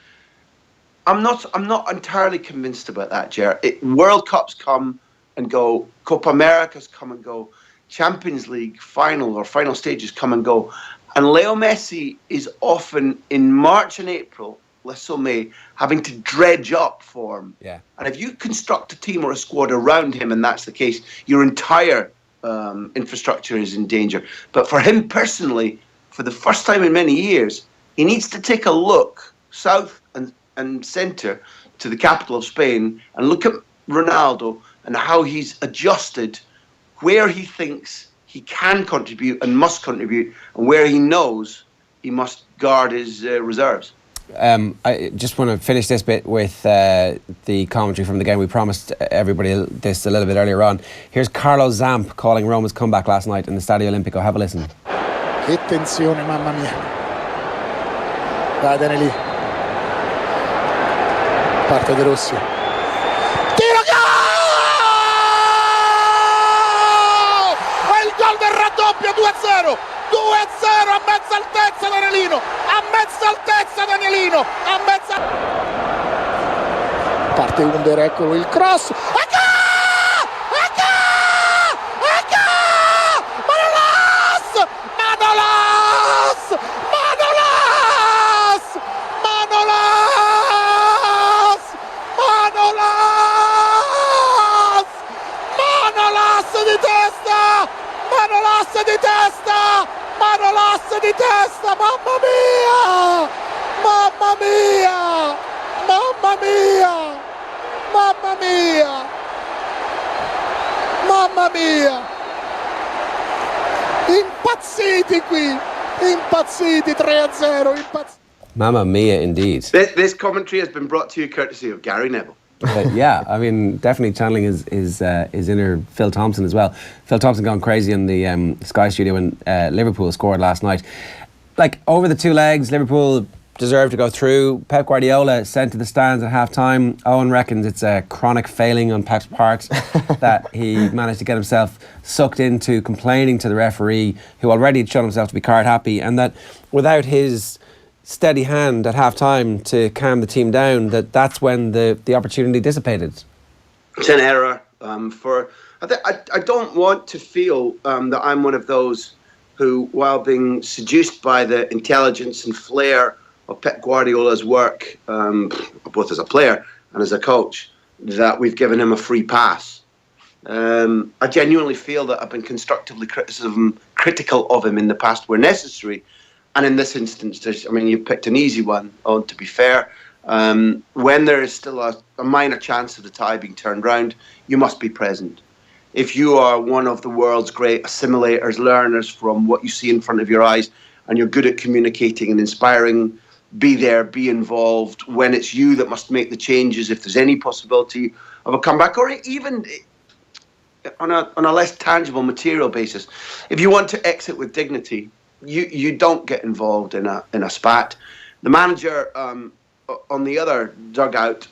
I'm not entirely convinced about that, Ger. World Cups come and go, Copa Americas come and go, Champions League final stages come and go, and Leo Messi is often in March and April, less so May, having to dredge up form. Yeah. And if you construct a team or a squad around him, and that's the case, your entire infrastructure is in danger. But for him personally, for the first time in many years, he needs to take a look south and centre to the capital of Spain and look at Ronaldo and how he's adjusted where he thinks he can contribute and must contribute, and where he knows he must guard his reserves. I just want to finish this bit with the commentary from the game. We promised everybody this a little bit earlier on. Here's Carlo Zamp calling Roma's comeback last night in the Stadio Olimpico. Have a listen. Che tensione, mamma mia. Dai, Dani lì. Parte De Rossi. Tiro, gol! E il gol del raddoppio, 2-0. 2-0 a mezza altezza Danielino, a mezza altezza Danielino, a mezza... Parte Under, eccolo il cross, di testa, Manolas di testa, mamma mia, mamma mia, mamma mia, mamma mia, mamma mia, impazziti qui, impazziti, 3-0, impazziti. Mamma mia, indeed. This commentary has been brought to you courtesy of Gary Neville. Yeah, I mean, definitely channeling his inner Phil Thompson as well. Phil Thompson gone crazy in the Sky Studio when Liverpool scored last night. Like, over the two legs, Liverpool deserved to go through. Pep Guardiola sent to the stands at half-time. Owen reckons it's a chronic failing on Pep's part that he managed to get himself sucked into complaining to the referee, who already had shown himself to be card happy, and that without his steady hand at half-time to calm the team down, that's when the opportunity dissipated. It's an error. I don't want to feel that I'm one of those who, while being seduced by the intelligence and flair of Pep Guardiola's work, both as a player and as a coach, that we've given him a free pass. I genuinely feel that I've been constructively critical of him in the past where necessary. And in this instance, you picked an easy one, Owen, to be fair. When there is still a minor chance of the tie being turned round, you must be present. if you are one of the world's great assimilators, learners from what you see in front of your eyes, and you're good at communicating and inspiring, be there, be involved. When it's you that must make the changes, if there's any possibility of a comeback, or even on a less tangible material basis, if you want to exit with dignity, you don't get involved in a spat. The manager on the other dugout,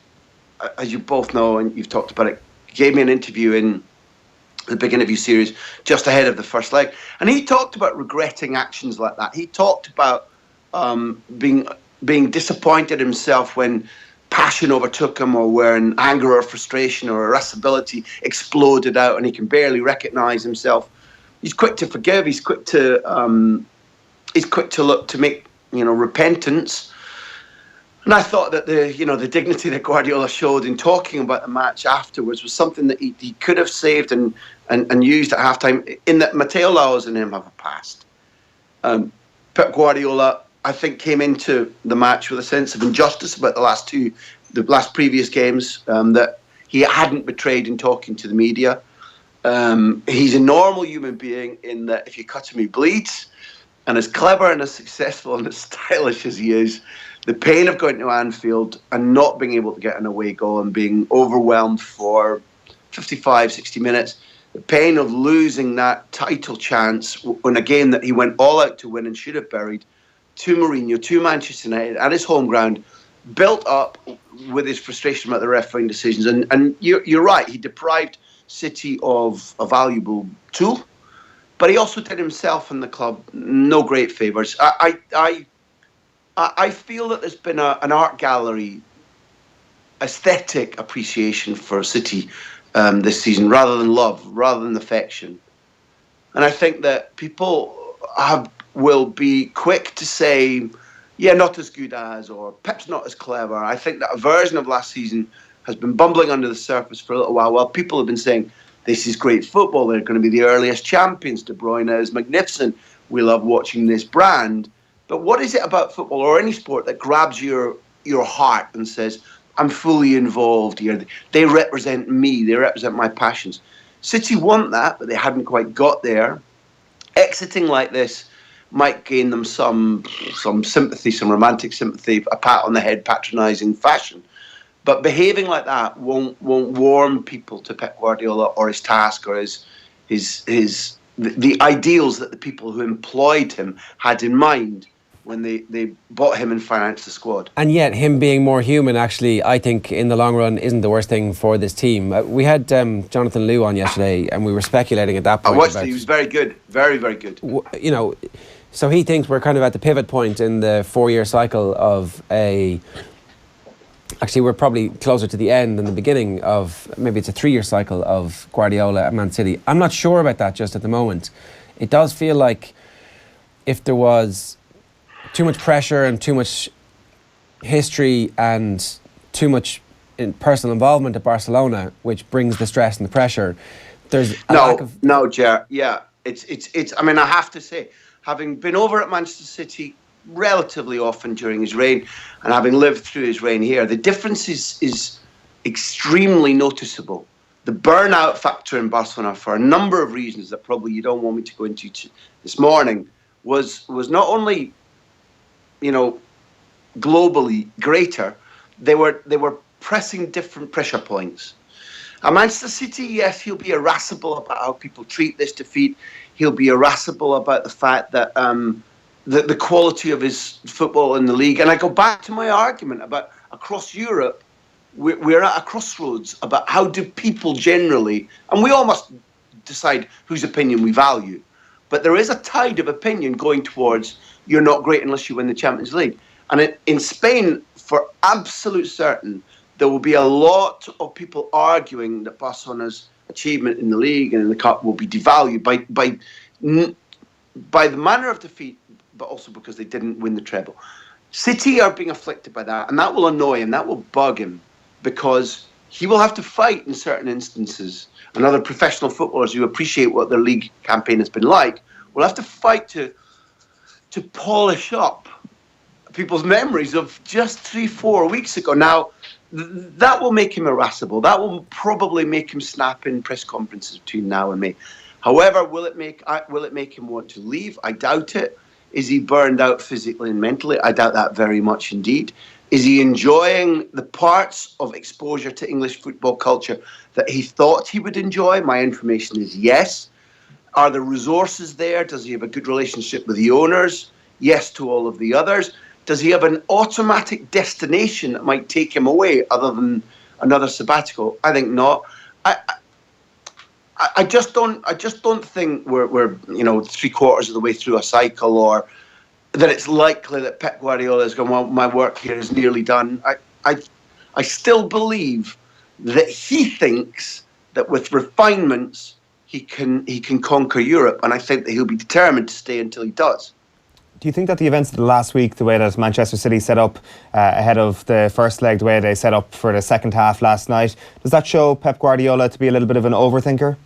as you both know and you've talked about it, gave me an interview in the big interview series just ahead of the first leg, and he talked about regretting actions like that. He talked about being disappointed himself when passion overtook him, or when anger or frustration or irascibility exploded out and he can barely recognise himself. He's quick to forgive. He's quick to look to make repentance. And I thought that the dignity that Guardiola showed in talking about the match afterwards was something that he could have saved and used at halftime. In that Mateo Laos and him have a past. Pep Guardiola, I think, came into the match with a sense of injustice about the last previous games that he hadn't betrayed in talking to the media. He's a normal human being in that if you cut him, he bleeds. And as clever and as successful and as stylish as he is, the pain of going to Anfield and not being able to get an away goal and being overwhelmed for 55, 60 minutes, the pain of losing that title chance in a game that he went all out to win and should have buried, to Mourinho, to Manchester United, at his home ground, built up with his frustration about the refereeing decisions. And you're right, he deprived City of a valuable tool, but he also did himself and the club no great favours. I feel that there's been an art gallery aesthetic appreciation for City this season, rather than love, rather than affection. And I think that people will be quick to say, yeah, not as good as, or Pep's not as clever. I think that a version of last season has been bumbling under the surface for a little while people have been saying, this is great football, they're going to be the earliest champions, De Bruyne is magnificent, we love watching this brand. But what is it about football or any sport that grabs your heart and says, I'm fully involved here, they represent me, they represent my passions? City want that, but they hadn't quite got there. Exiting like this might gain them some sympathy, some romantic sympathy, a pat on the head, patronising fashion. But behaving like that won't warm people to Pep Guardiola or his task or the ideals that the people who employed him had in mind when they bought him and financed the squad. And yet him being more human, actually, I think in the long run isn't the worst thing for this team. We had Jonathan Liu on yesterday and we were speculating at that point. I watched it, he was very good, very, very good. So he thinks we're kind of at the pivot point in the 4-year cycle of actually, we're probably closer to the end than the beginning of, maybe it's a 3-year cycle of Guardiola at Man City. I'm not sure about that just at the moment. It does feel like if there was too much pressure and too much history and too much personal involvement at Barcelona, which brings the stress and the pressure, there's a lack of... No, Ger, yeah. It's. I mean, I have to say, having been over at Manchester City relatively often during his reign and having lived through his reign here, the difference is extremely noticeable. The burnout factor in Barcelona, for a number of reasons that probably you don't want me to go into this morning, was not only, globally greater, they were pressing different pressure points. At Manchester City, yes, he'll be irascible about how people treat this defeat. He'll be irascible about the fact that the quality of his football in the league. And I go back to my argument about across Europe, we're at a crossroads about how do people generally, and we all must decide whose opinion we value, but there is a tide of opinion going towards you're not great unless you win the Champions League. And in Spain, for absolute certain, there will be a lot of people arguing that Barcelona's achievement in the league and in the cup will be devalued by the manner of defeat, but also because they didn't win the treble. City are being afflicted by that, and that will annoy him, that will bug him, because he will have to fight in certain instances. And other professional footballers who appreciate what their league campaign has been like will have to fight to polish up people's memories of just 3-4 weeks ago. Now, that will make him irascible. That will probably make him snap in press conferences between now and May. However, will it make him want to leave? I doubt it. Is he burned out physically and mentally? I doubt that very much indeed. Is he enjoying the parts of exposure to English football culture that he thought he would enjoy? My information is yes. Are the resources there? Does he have a good relationship with the owners? Yes to all of the others. Does he have an automatic destination that might take him away other than another sabbatical? I think not. I just don't think we're 3/4 of the way through a cycle, or that it's likely that Pep Guardiola is going, well, my work here is nearly done. I still believe that he thinks that with refinements he can conquer Europe, and I think that he'll be determined to stay until he does. Do you think that the events of the last week, the way that Manchester City set up ahead of the first leg, the way they set up for the second half last night, does that show Pep Guardiola to be a little bit of an overthinker?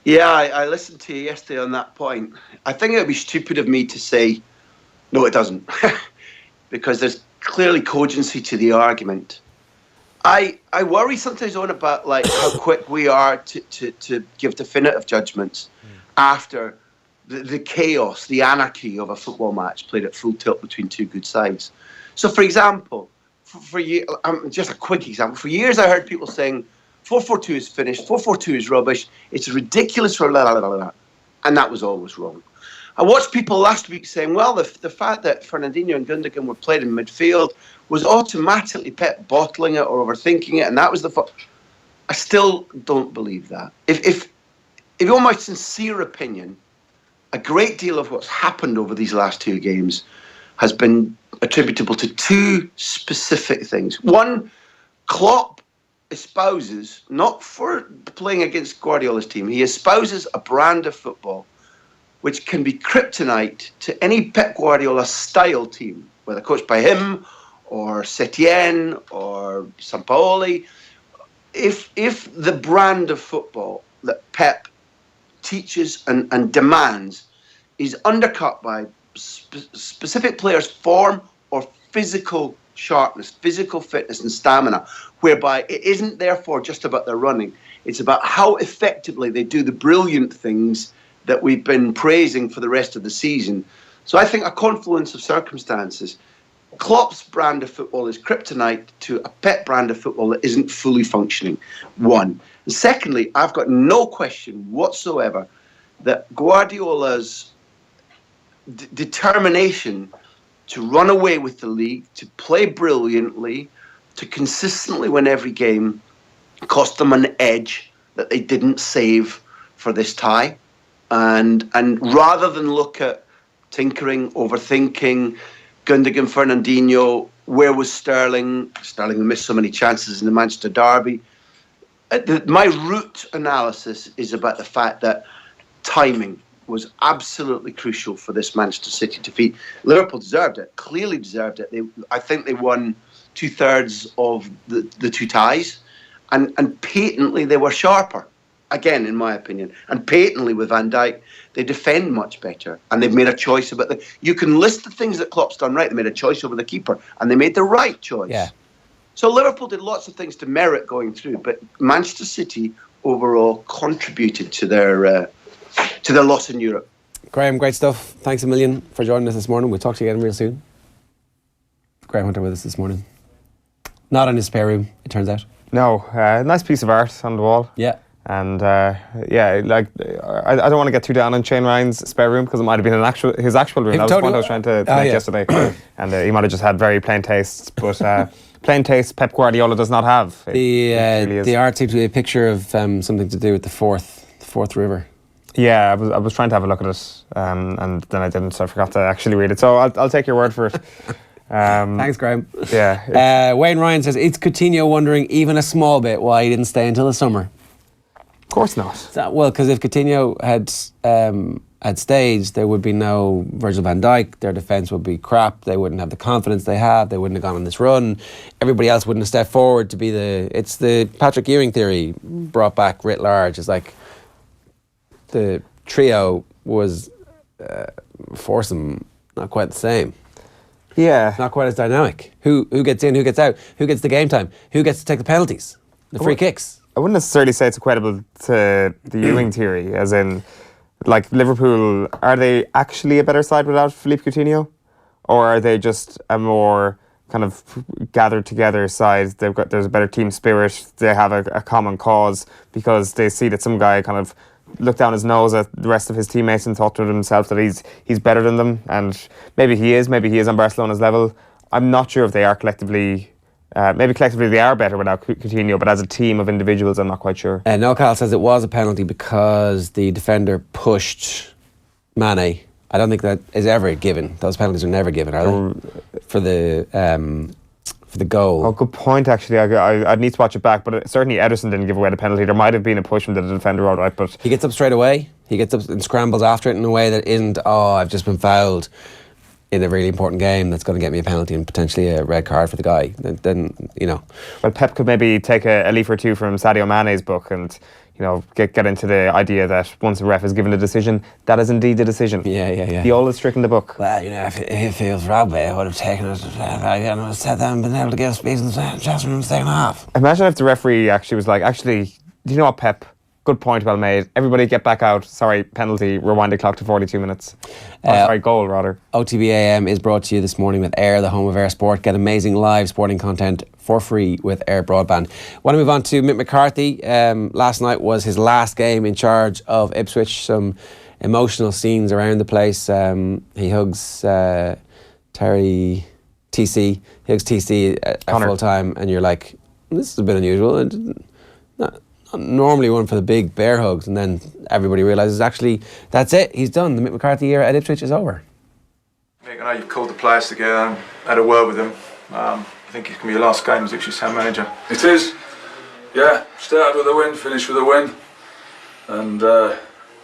Yeah, I listened to you yesterday on that point. I think it would be stupid of me to say, no, it doesn't, because there's clearly cogency to the argument. I worry sometimes on about like how quick we are to give definitive judgments after the chaos, the anarchy of a football match played at full tilt between two good sides. So, for example, just a quick example, for years I heard people saying 4-4-2 is finished, 4-4-2 is rubbish, it's ridiculous for la la la la, and that was always wrong. I watched people last week saying, well, the fact that Fernandinho and Gundogan were played in midfield was automatically Pep bottling it or overthinking it, and that was the I still don't believe that. If you want my sincere opinion, a great deal of what's happened over these last two games has been attributable to two specific things. One, Klopp espouses, not for playing against Guardiola's team, he espouses a brand of football which can be kryptonite to any Pep Guardiola style team, whether coached by him or Setien or Sampaoli. If the brand of football that Pep teaches and demands is undercut by specific players' form or physical sharpness, physical fitness and stamina, whereby it isn't therefore just about their running, it's about how effectively they do the brilliant things that we've been praising for the rest of the season. So I think a confluence of circumstances. Klopp's brand of football is kryptonite to a Pep brand of football that isn't fully functioning, one. And secondly, I've got no question whatsoever that Guardiola's determination to run away with the league, to play brilliantly, to consistently win every game, cost them an edge that they didn't save for this tie. And rather than look at tinkering, overthinking, Gundogan, Fernandinho, where was Sterling? Sterling missed so many chances in the Manchester derby. My root analysis is about the fact that timing was absolutely crucial for this Manchester City defeat. Liverpool deserved it, clearly deserved it. I think they won 2/3 of the two ties, and patently they were sharper, again, in my opinion. And patently with Van Dijk, they defend much better, and they've made a choice about you can list the things that Klopp's done right. They made a choice over the keeper, and they made the right choice. Yeah. So Liverpool did lots of things to merit going through, but Manchester City overall contributed to their loss in Europe. Graham, great stuff. Thanks a million for joining us this morning. We'll talk to you again real soon. Graham Hunter with us this morning. Not in his spare room, it turns out. No, nice piece of art on the wall. Yeah. And I don't want to get too down on Shane Ryan's spare room because it might have been his actual room. That was the point I was trying to make yesterday. And he might have just had very plain tastes. But plain taste Pep Guardiola does not have. The art seems to be a picture of something to do with the fourth river. Yeah, I was trying to have a look at it, and then I didn't, so I forgot to actually read it. So I'll take your word for it. Thanks, Graham. Yeah. Wayne Ryan says, it's Coutinho wondering even a small bit why he didn't stay until the summer. Of course not. Well, because if Coutinho had stayed, there would be no Virgil van Dijk. Their defence would be crap. They wouldn't have the confidence they have. They wouldn't have gone on this run. Everybody else wouldn't have stepped forward to be it's the Patrick Ewing theory brought back writ large. It's like the trio was foursome, not quite the same. Yeah. It's not quite as dynamic. Who gets in, who gets out, who gets the game time, who gets to take the penalties, the free kicks. I wouldn't necessarily say it's equatable to the Ewing theory, as in, like, Liverpool, are they actually a better side without Philippe Coutinho? Or are they just a more kind of gathered together side? There's a better team spirit, they have a common cause because they see that some guy kind of looked down his nose at the rest of his teammates and thought to himself that he's better than them, and maybe he is on Barcelona's level. I'm not sure if they are collectively. Maybe collectively they are better without Coutinho, but as a team of individuals, I'm not quite sure. Noel Kyle says it was a penalty because the defender pushed Mane. I don't think that is ever given. Those penalties are never given, are they? For the goal. Oh, good point, actually. I'd need to watch it back, but certainly Ederson didn't give away the penalty. There might have been a push from the defender, all right, but... He gets up straight away. He gets up and scrambles after it in a way that isn't, I've just been fouled in a really important game that's going to get me a penalty and potentially a red card for the guy. Then Well, Pep could maybe take a leaf or two from Sadio Mane's book and, get into the idea that once a ref has given a decision, that is indeed the decision. Yeah. The oldest trick in the book. Well, if it feels rugby, I would have taken it. I would have sat down and been able to give space in the dressing room in the second half. Imagine if the referee actually was like, do you know what, Pep? Good point, well made. Everybody get back out. Sorry, penalty. Rewind the clock to 42 minutes. Goal, rather. OTB AM is brought to you this morning with Air, the home of Air Sport. Get amazing live sporting content for free with Air Broadband. Want to move on to Mick McCarthy. Last night was his last game in charge of Ipswich. Some emotional scenes around the place. He hugs Terry TC. He hugs TC at full time, and you're like, this is a bit unusual. Not normally one for the big bear hugs, and then everybody realises actually that's it, he's done. The Mick McCarthy era at Ipswich is over. Mick, I know you've called the players together and had a word with them. I think it's going to be your last game as Ipswich Town manager. It is, yeah. Started with a win, finished with a win, and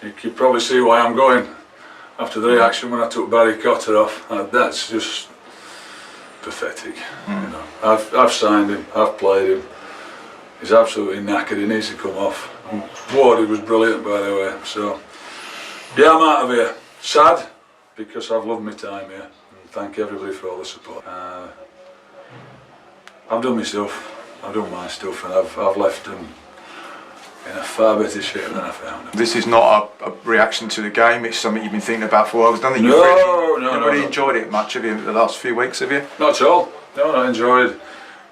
you could probably see why I'm going after the reaction when I took Barry Cotter off. That's just pathetic. I've signed him, I've played him. He's absolutely knackered, he needs to come off. Warded was brilliant, by the way. So, yeah, I'm out of here. Sad, because I've loved my time here. And thank everybody for all the support. I've done my stuff, I've done my stuff, and I've left them in a far better shape than I found them. This is not a reaction to the game, it's something you've been thinking about for a while. I don't think you've really enjoyed it much, have you, the last few weeks, have you? Not at all. No, I enjoyed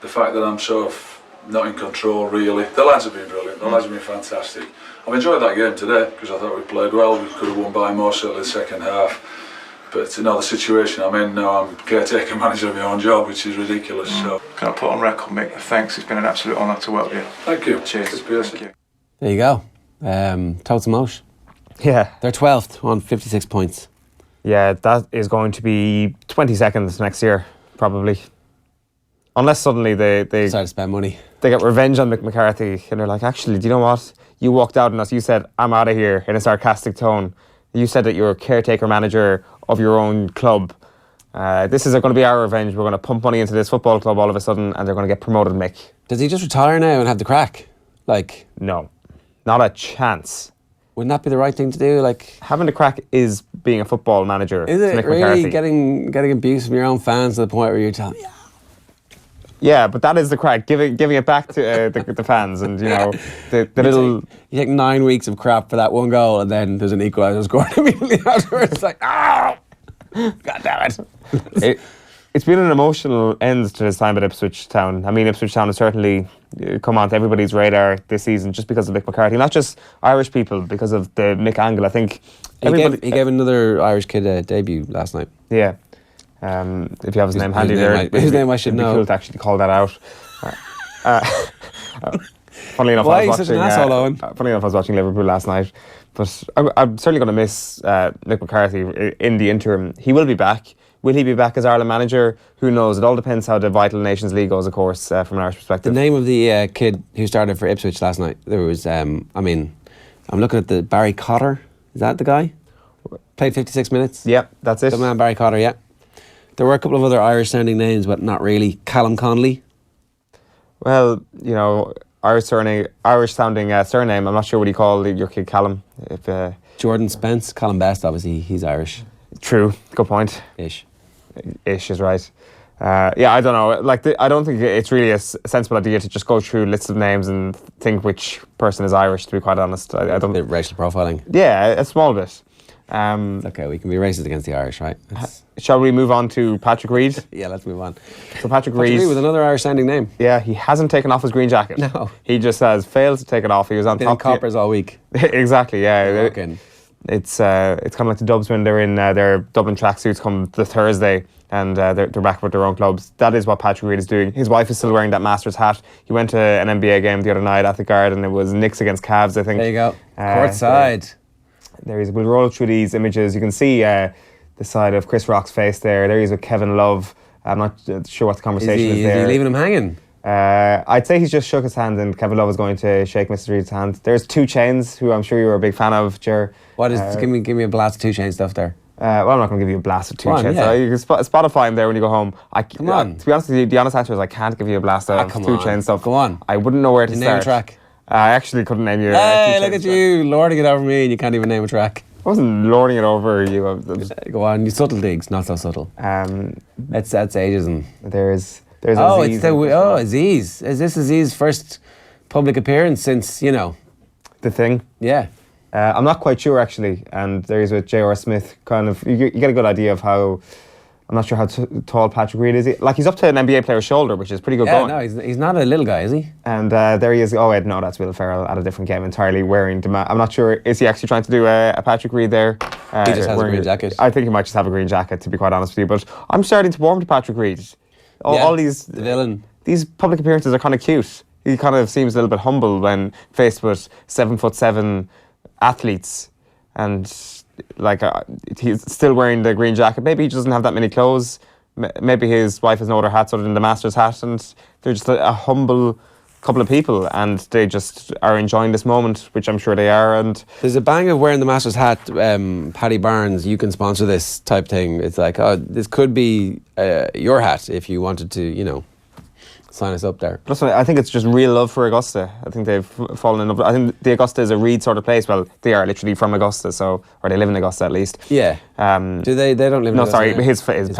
the fact that I'm sort of not in control, really. The lads have been brilliant, the lads have been fantastic. I've enjoyed that game today because I thought we played well. We could have won by more, certainly the second half. But the situation I'm in now, I'm caretaker manager of my own job, which is ridiculous. So, can I put on record, Mick, thanks, it's been an absolute honour to work with you. Thank you. Cheers. Thank you. There you go. Total Mosh. Yeah. They're 12th on 56 points. Yeah, that is going to be 22nd next year, probably. Unless suddenly they decide to spend money. They get revenge on Mick McCarthy and they're like, actually, do you know what? You walked out on us, you said, I'm out of here, in a sarcastic tone. You said that you're a caretaker manager of your own club. This is going to be our revenge. We're going to pump money into this football club all of a sudden and they're going to get promoted, Mick. Does he just retire now and have the crack? No, not a chance. Wouldn't that be the right thing to do? Having the crack is being a football manager. Is it Mick really McCarthy. getting abuse from your own fans to the point where you're telling me, yeah, but that is the crack, giving it back to the fans, and the little. You take 9 weeks of crap for that one goal, and then there's an equaliser scored immediately afterwards. It's like, God damn it! It's been an emotional end to his time at Ipswich Town. I mean, Ipswich Town has certainly come onto everybody's radar this season just because of Mick McCarthy, not just Irish people, because of the Mick angle. I think he gave another Irish kid a debut last night. Yeah. If you have his name handy there, his name I should know. It'd be cool to actually call that out. Funnily enough, why are you such an asshole, Owen? Funny enough, I was watching Liverpool last night, but I'm certainly going to miss Mick McCarthy in the interim. He will be back. Will he be back as Ireland manager? Who knows? It all depends how the vital Nations League goes, of course, from an Irish perspective. The name of the kid who started for Ipswich last night, there was, I'm looking at the Barry Cotter. Is that the guy? Played 56 minutes? Yeah, that's it. The man Barry Cotter, yeah. There were a couple of other Irish-sounding names, but not really. Callum Connolly. Well, Irish-sounding surname. I'm not sure what you call your kid Callum. Jordan Spence. Callum Best, obviously, he's Irish. True. Good point. Ish. Ish is right. I don't know. Like, I don't think it's really a sensible idea to just go through lists of names and think which person is Irish. To be quite honest, I don't. Racial profiling. Yeah, a small bit. Okay, we can be racist against the Irish, right? Shall we move on to Patrick Reid? Yeah, let's move on. So Patrick Reid with another Irish-sounding name. Yeah, he hasn't taken off his green jacket. No, he just has failed to take it off. He was on been top coppers all week. Exactly. Yeah. Okay. It's kind of like the Dubs when they're in their Dublin tracksuits come the Thursday and they're back with their own clubs. That is what Patrick Reid is doing. His wife is still wearing that Masters hat. He went to an NBA game the other night at the Garden. It was Knicks against Cavs, I think. There you go. Courtside. There he is. We'll roll through these images. You can see the side of Chris Rock's face there. There he is with Kevin Love. I'm not sure what the conversation is there. Is he leaving him hanging? I'd say he's just shook his hand and Kevin Love is going to shake Mr. Reid's hand. There's 2 Chainz, who I'm sure you were a big fan of, Ger. What is? Give me a blast of 2 Chainz stuff there. Well, I'm not going to give you a blast of 2 Chainz. Yeah. You can Spotify him there when you go home. Come on. To be honest with you, the honest answer is I can't give you a blast of 2 Chainz stuff. Go on. I wouldn't know where to Name start. a track. I actually couldn't name you. Hey, look at you, lording it over me, and you can't even name a track. I wasn't lording it over you. Go on, you subtle digs, not so subtle. That's ageism. There's Aziz. Aziz. Aziz. Is this Aziz's first public appearance since, The Thing? Yeah. I'm not quite sure, actually. And there he's with J.R. Smith. Kind of, you get a good idea of how. I'm not sure how tall Patrick Reid is. Like, he's up to an NBA player's shoulder, which is pretty good going. No, he's not a little guy, is he? And there he is. Oh, wait, no, that's Will Ferrell at a different game entirely wearing. I'm not sure. Is he actually trying to do a Patrick Reid there? He just has a green jacket. I think he might just have a green jacket, to be quite honest with you. But I'm starting to warm to Patrick Reid. All these the villain. These public appearances are kind of cute. He kind of seems a little bit humble when faced with 7'7" athletes, and he's still wearing the green jacket. Maybe he doesn't have that many clothes. Maybe his wife has no other hats other than the Masters hat, and they're just a humble couple of people, and they just are enjoying this moment, which I'm sure they are. And there's a bang of wearing the Masters hat. Paddy Barnes, you can sponsor this type thing. It's like, this could be your hat if you wanted to, sign us up there. Plus, I think it's just real love for Augusta. I think they've fallen in love. I think the Augusta is a Reid sort of place. Well, they are literally from Augusta, or they live in Augusta at least. Yeah. Do they? They don't live in Augusta. No, sorry, his parents,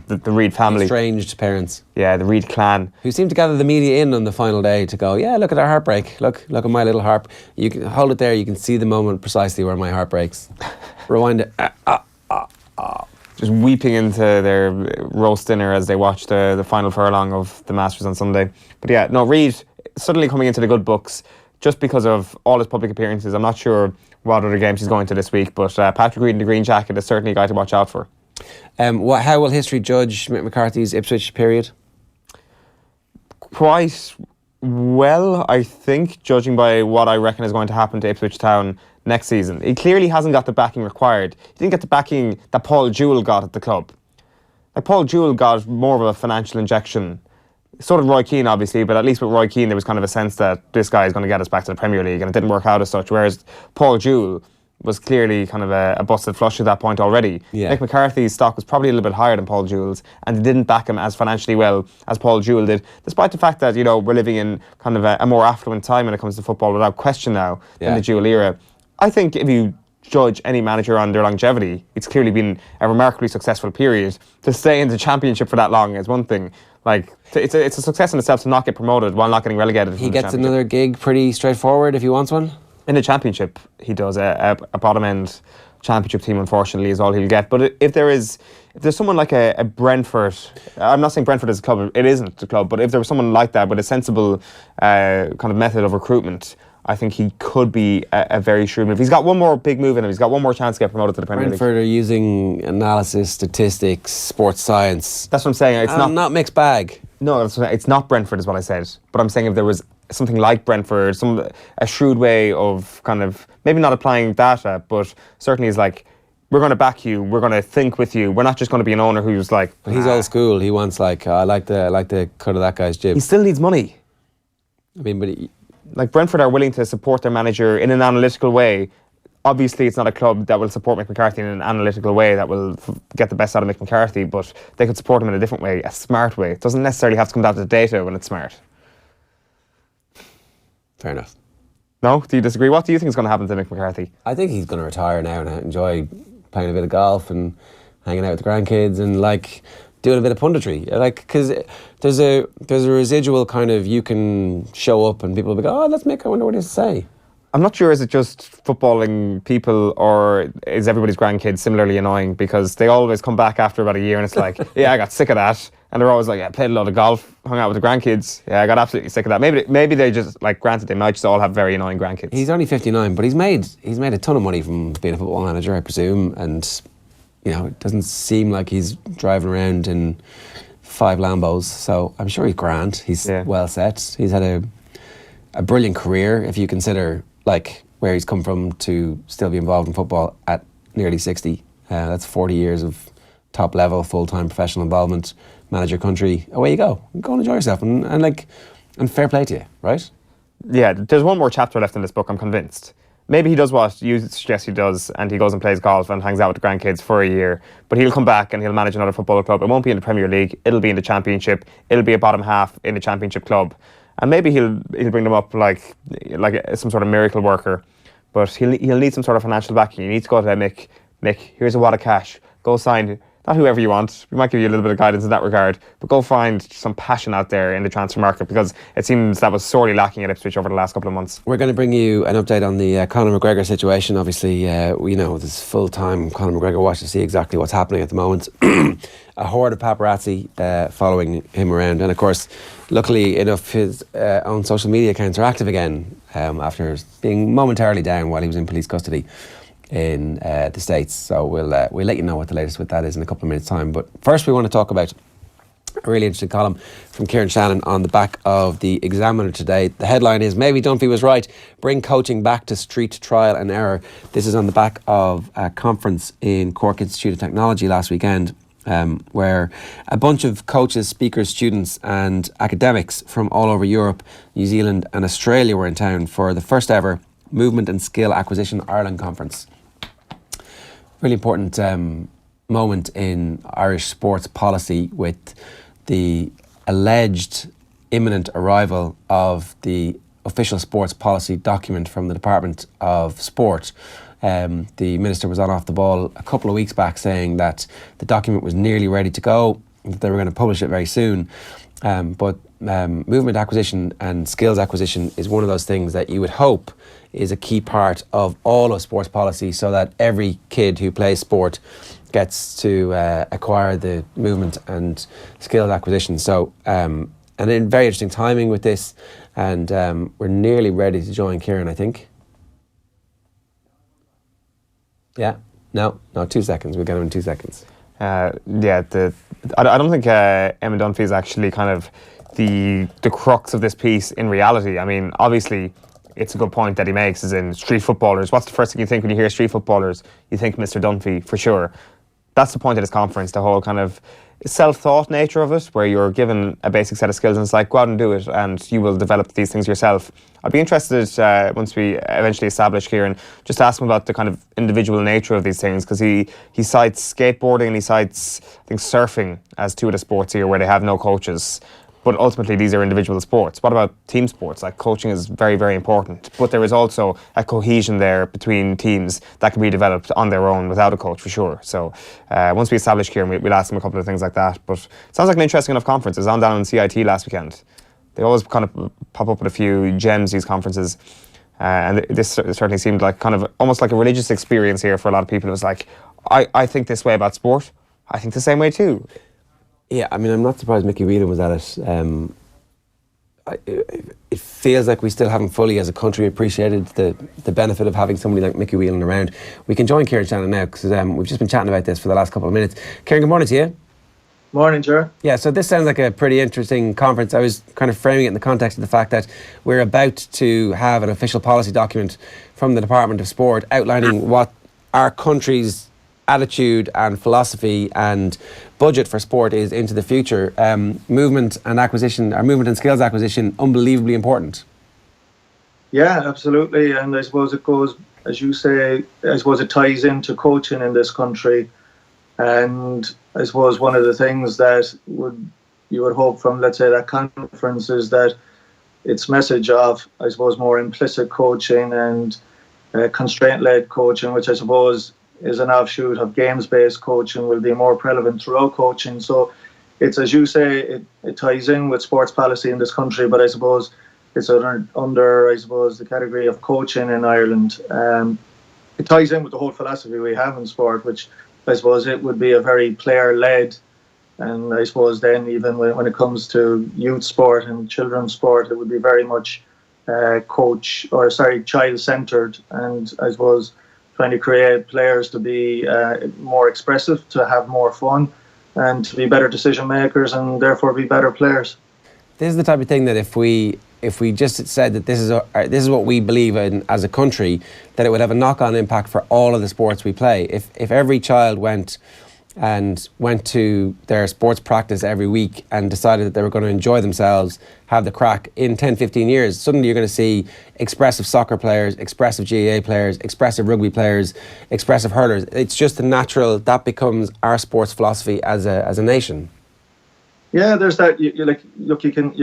the Reid family. Estranged parents. Yeah, the Reid clan. Who seem to gather the media in on the final day to go, yeah, look at our heartbreak. Look at my little harp. You can hold it there. You can see the moment precisely where my heart breaks. Rewind it. Just weeping into their roast dinner as they watch the final furlong of the Masters on Sunday. But yeah, no, Reid suddenly coming into the good books just because of all his public appearances. I'm not sure what other games he's going to this week, but Patrick Reid in the green jacket is certainly a guy to watch out for. How will history judge Mick McCarthy's Ipswich period? Quite well, I think, judging by what I reckon is going to happen to Ipswich Town next season. He clearly hasn't got the backing required. He didn't get the backing that Paul Jewell got at the club. Like, Paul Jewell got more of a financial injection. So did Roy Keane, obviously, but at least with Roy Keane there was kind of a sense that this guy is going to get us back to the Premier League, and it didn't work out as such, whereas Paul Jewell was clearly kind of a busted flush at that point already. Yeah. Mick McCarthy's stock was probably a little bit higher than Paul Jewell's, and they didn't back him as financially well as Paul Jewell did, despite the fact that, we're living in kind of a more affluent time when it comes to football, without question now, than the Jewell era. I think if you judge any manager on their longevity, it's clearly been a remarkably successful period. To stay in the Championship for that long is one thing. Like, it's a success in itself to not get promoted while not getting relegated. He gets another gig pretty straightforward if he wants one? In the Championship, he does. A bottom-end Championship team, unfortunately, is all he'll get. But if there's someone like a Brentford, I'm not saying Brentford is a club, it isn't a club, but if there was someone like that with a sensible kind of method of recruitment, I think he could be a very shrewd move. He's got one more big move in him. He's got one more chance to get promoted to the Premier League. Brentford are using analysis, statistics, sports science. That's what I'm saying. It's not mixed bag. No, it's not Brentford is what I said. But I'm saying if there was something like Brentford, a shrewd way of kind of, maybe not applying data, but certainly is like, we're going to back you, we're going to think with you, we're not just going to be an owner who's like... But he's old school. He wants I like the cut of that guy's jib. He still needs money. I mean, but... Like, Brentford are willing to support their manager in an analytical way. Obviously, it's not a club that will support Mick McCarthy in an analytical way that will get the best out of Mick McCarthy, but they could support him in a different way, a smart way. It doesn't necessarily have to come down to data when it's smart. Fair enough. No? Do you disagree? What do you think is going to happen to Mick McCarthy? I think he's going to retire now and enjoy playing a bit of golf and hanging out with the grandkids and like doing a bit of punditry, like, because there's a residual kind of, you can show up and people will be go, oh, let's Mick, I wonder what he has to say. I'm not sure, is it just footballing people or is everybody's grandkids similarly annoying? Because they always come back after about a year and it's like, yeah, I got sick of that. And they're always like, I played a lot of golf, hung out with the grandkids. Yeah, I got absolutely sick of that. Maybe they just, like, granted, they might just all have very annoying grandkids. He's only 59, but he's made a ton of money from being a football manager, I presume. And, you know, it doesn't seem like he's driving around in 5 Lambos. So I'm sure he's grand. He's well set. He's had a brilliant career, if you consider like where he's come from to still be involved in football at nearly 60. That's 40 years of top level, full-time professional involvement, manage your country. Away you go. Go and enjoy yourself and fair play to you, right? Yeah, there's one more chapter left in this book, I'm convinced. Maybe he does what you suggest he does and he goes and plays golf and hangs out with the grandkids for a year, but he'll come back and he'll manage another football club. It won't be in the Premier League, it'll be in the Championship, it'll be a bottom half in the Championship club. And maybe he'll bring them up like some sort of miracle worker, but he'll need some sort of financial backing. You need to go to Mick, here's a wad of cash, go sign, not whoever you want, we might give you a little bit of guidance in that regard, but go find some passion out there in the transfer market, because it seems that was sorely lacking at Ipswich over the last couple of months. We're going to bring you an update on the Conor McGregor situation. Obviously, we know this full-time Conor McGregor watch to see exactly what's happening at the moment. A horde of paparazzi following him around, and of course, luckily enough, his own social media accounts are active again after being momentarily down while he was in police custody in the States. So we'll let you know what the latest with that is in a couple of minutes' time. But first, we want to talk about a really interesting column from Kieran Shannon on the back of the Examiner today. The headline is, "Maybe Dunphy was right, bring coaching back to street trial and error." This is on the back of a conference in Cork Institute of Technology last weekend, where a bunch of coaches, speakers, students and academics from all over Europe, New Zealand and Australia were in town for the first ever Movement and Skill Acquisition Ireland Conference. Really important moment in Irish sports policy, with the alleged imminent arrival of the official sports policy document from the Department of Sport. The Minister was on off the ball a couple of weeks back saying that the document was nearly ready to go, that they were going to publish it very soon. But movement acquisition and skills acquisition is one of those things that you would hope is a key part of all of sports policy, so that every kid who plays sport gets to acquire the movement and skills acquisition. So, and in very interesting timing with this, and we're nearly ready to join Kieran, I think. Yeah, no, 2 seconds. We'll get him in 2 seconds. I don't think Eamon Dunphy is actually kind of the crux of this piece in reality. I mean, obviously, it's a good point that he makes, is in street footballers. What's the first thing you think when you hear street footballers? You think Mr. Dunphy, for sure. That's the point of this conference, the whole kind of self-taught nature of it, where you're given a basic set of skills and it's like, go out and do it and you will develop these things yourself. I'd be interested, once we eventually establish Kieran, just ask him about the kind of individual nature of these things, because he cites skateboarding and he cites, I think, surfing as two of the sports here where they have no coaches. But ultimately, these are individual sports. What about team sports? Like, coaching is very, very important. But there is also a cohesion there between teams that can be developed on their own without a coach, for sure. So once we establish Kieran, we'll ask him a couple of things like that. But it sounds like an interesting enough conference. It was on down in CIT last weekend. They always kind of pop up with a few gems, these conferences. And this certainly seemed like kind of almost like a religious experience here for a lot of people. It was like, I think this way about sport. I think the same way too. Yeah, I mean, I'm not surprised Mickey Whelan was at it. It feels like we still haven't fully, as a country, appreciated the benefit of having somebody like Mickey Whelan around. We can join Kieran Shannon now, because we've just been chatting about this for the last couple of minutes. Kieran, good morning to you. Morning, Ger. Yeah, so this sounds like a pretty interesting conference. I was kind of framing it in the context of the fact that we're about to have an official policy document from the Department of Sport outlining what our country's attitude and philosophy and budget for sport is into the future. Movement and acquisition, or movement and skills acquisition, unbelievably important. Yeah, absolutely. And I suppose it goes, as you say, I suppose it ties into coaching in this country. And I suppose one of the things that you would hope from, let's say, that conference is that its message of, I suppose, more implicit coaching and constraint-led coaching, which I suppose is an offshoot of games-based coaching, will be more prevalent throughout coaching. So it's, as you say, it ties in with sports policy in this country, but I suppose it's under I suppose, the category of coaching in Ireland. It ties in with the whole philosophy we have in sport, which I suppose it would be a very player-led, and I suppose then even when it comes to youth sport and children's sport, it would be very much child-centred, and I suppose trying to create players to be more expressive, to have more fun, and to be better decision makers, and therefore be better players. This is the type of thing that if we just said that this is what we believe in as a country, that it would have a knock-on impact for all of the sports we play. If every child went to their sports practice every week and decided that they were going to enjoy themselves, have the crack, in 10, 15 years, suddenly you're going to see expressive soccer players, expressive GAA players, expressive rugby players, expressive hurlers. It's just a natural, that becomes our sports philosophy as a nation. Yeah, there's that. You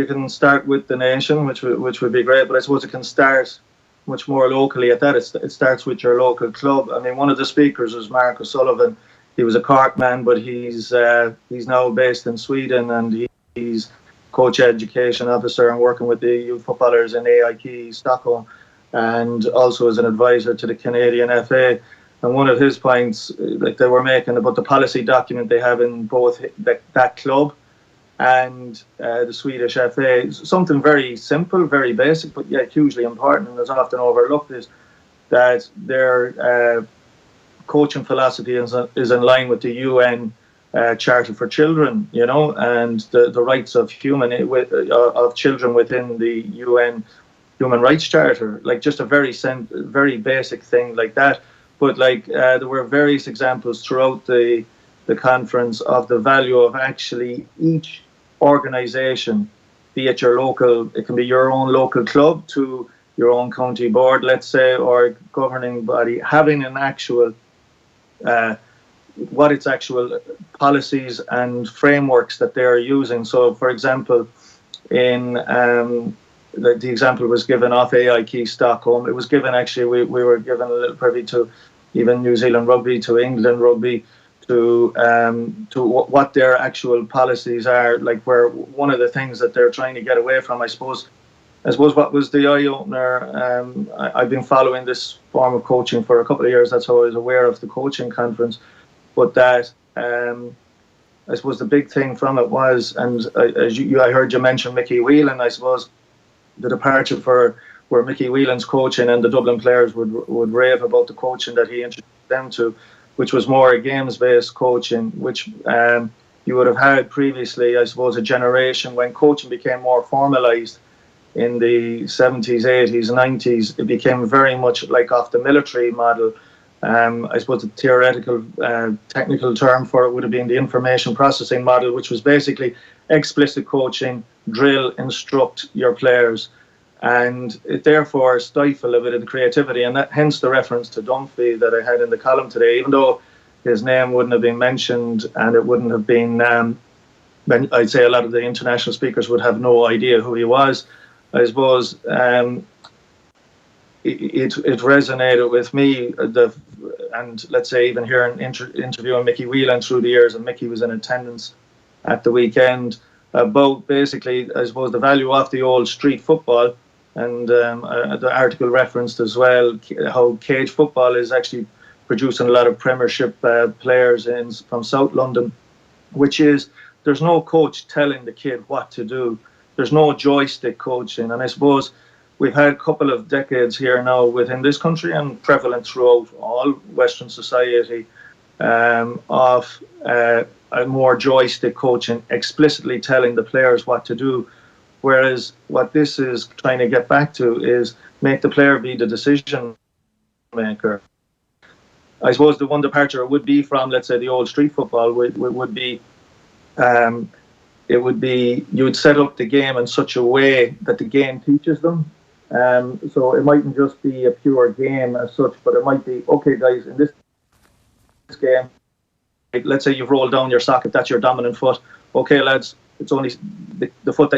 can start with the nation, which would be great, but I suppose it can start much more locally at that. It starts with your local club. I mean, one of the speakers was Mark O'Sullivan. He was a Cork man, but he's now based in Sweden, and he's coach education officer and working with the youth footballers in AIK Stockholm, and also as an advisor to the Canadian FA. And one of his points, like they were making about the policy document they have in both that club and the Swedish FA, something very simple, very basic, but yet hugely important, and is often overlooked, is that their coaching philosophy is in line with the UN Charter for Children, and the rights of children within the UN Human Rights Charter, like just a very basic thing like that. But there were various examples throughout the conference of the value of actually each organisation, be it your local, it can be your own local club to your own county board, let's say, or governing body, having an actual what its actual policies and frameworks that they are using. So, for example, in the example was given off AIK Stockholm. It was given actually. We were given a little privy to even New Zealand Rugby, to England Rugby, to what their actual policies are. Like, where one of the things that they're trying to get away from, I suppose what was the eye opener. I've been following this form of coaching for a couple of years. That's how I was aware of the coaching conference. But that, I suppose the big thing from it was, and I heard you mention Mickey Whelan. I suppose the departure for where Mickey Whelan's coaching, and the Dublin players would rave about the coaching that he introduced them to, which was more a games-based coaching, which you would have had previously, I suppose, a generation when coaching became more formalised in the 70s, 80s, 90s. It became very much like off the military model. I suppose the theoretical, technical term for it would have been the information processing model, which was basically explicit coaching, drill, instruct your players. And it therefore stifled a bit of the creativity, and that, hence the reference to Dunphy that I had in the column today, even though his name wouldn't have been mentioned, and it wouldn't have been, I'd say a lot of the international speakers would have no idea who he was. I suppose it resonated with me, and let's say even here in interviewing Mickey Whelan through the years, and Mickey was in attendance at the weekend, about basically, I suppose, the value of the old street football. And the article referenced as well how cage football is actually producing a lot of Premiership players from South London, which is, there's no coach telling the kid what to do. There's no joystick coaching. And I suppose we've had a couple of decades here now within this country, and prevalent throughout all Western society, of a more joystick coaching, explicitly telling the players what to do. Whereas what this is trying to get back to is make the player be the decision maker. I suppose the one departure would be from, let's say, the old street football would be, it would be, you would set up the game in such a way that the game teaches them. So it mightn't just be a pure game as such, but it might be, okay guys, in this game, let's say you've rolled down your sock, if that's your dominant foot. Okay lads, it's only the foot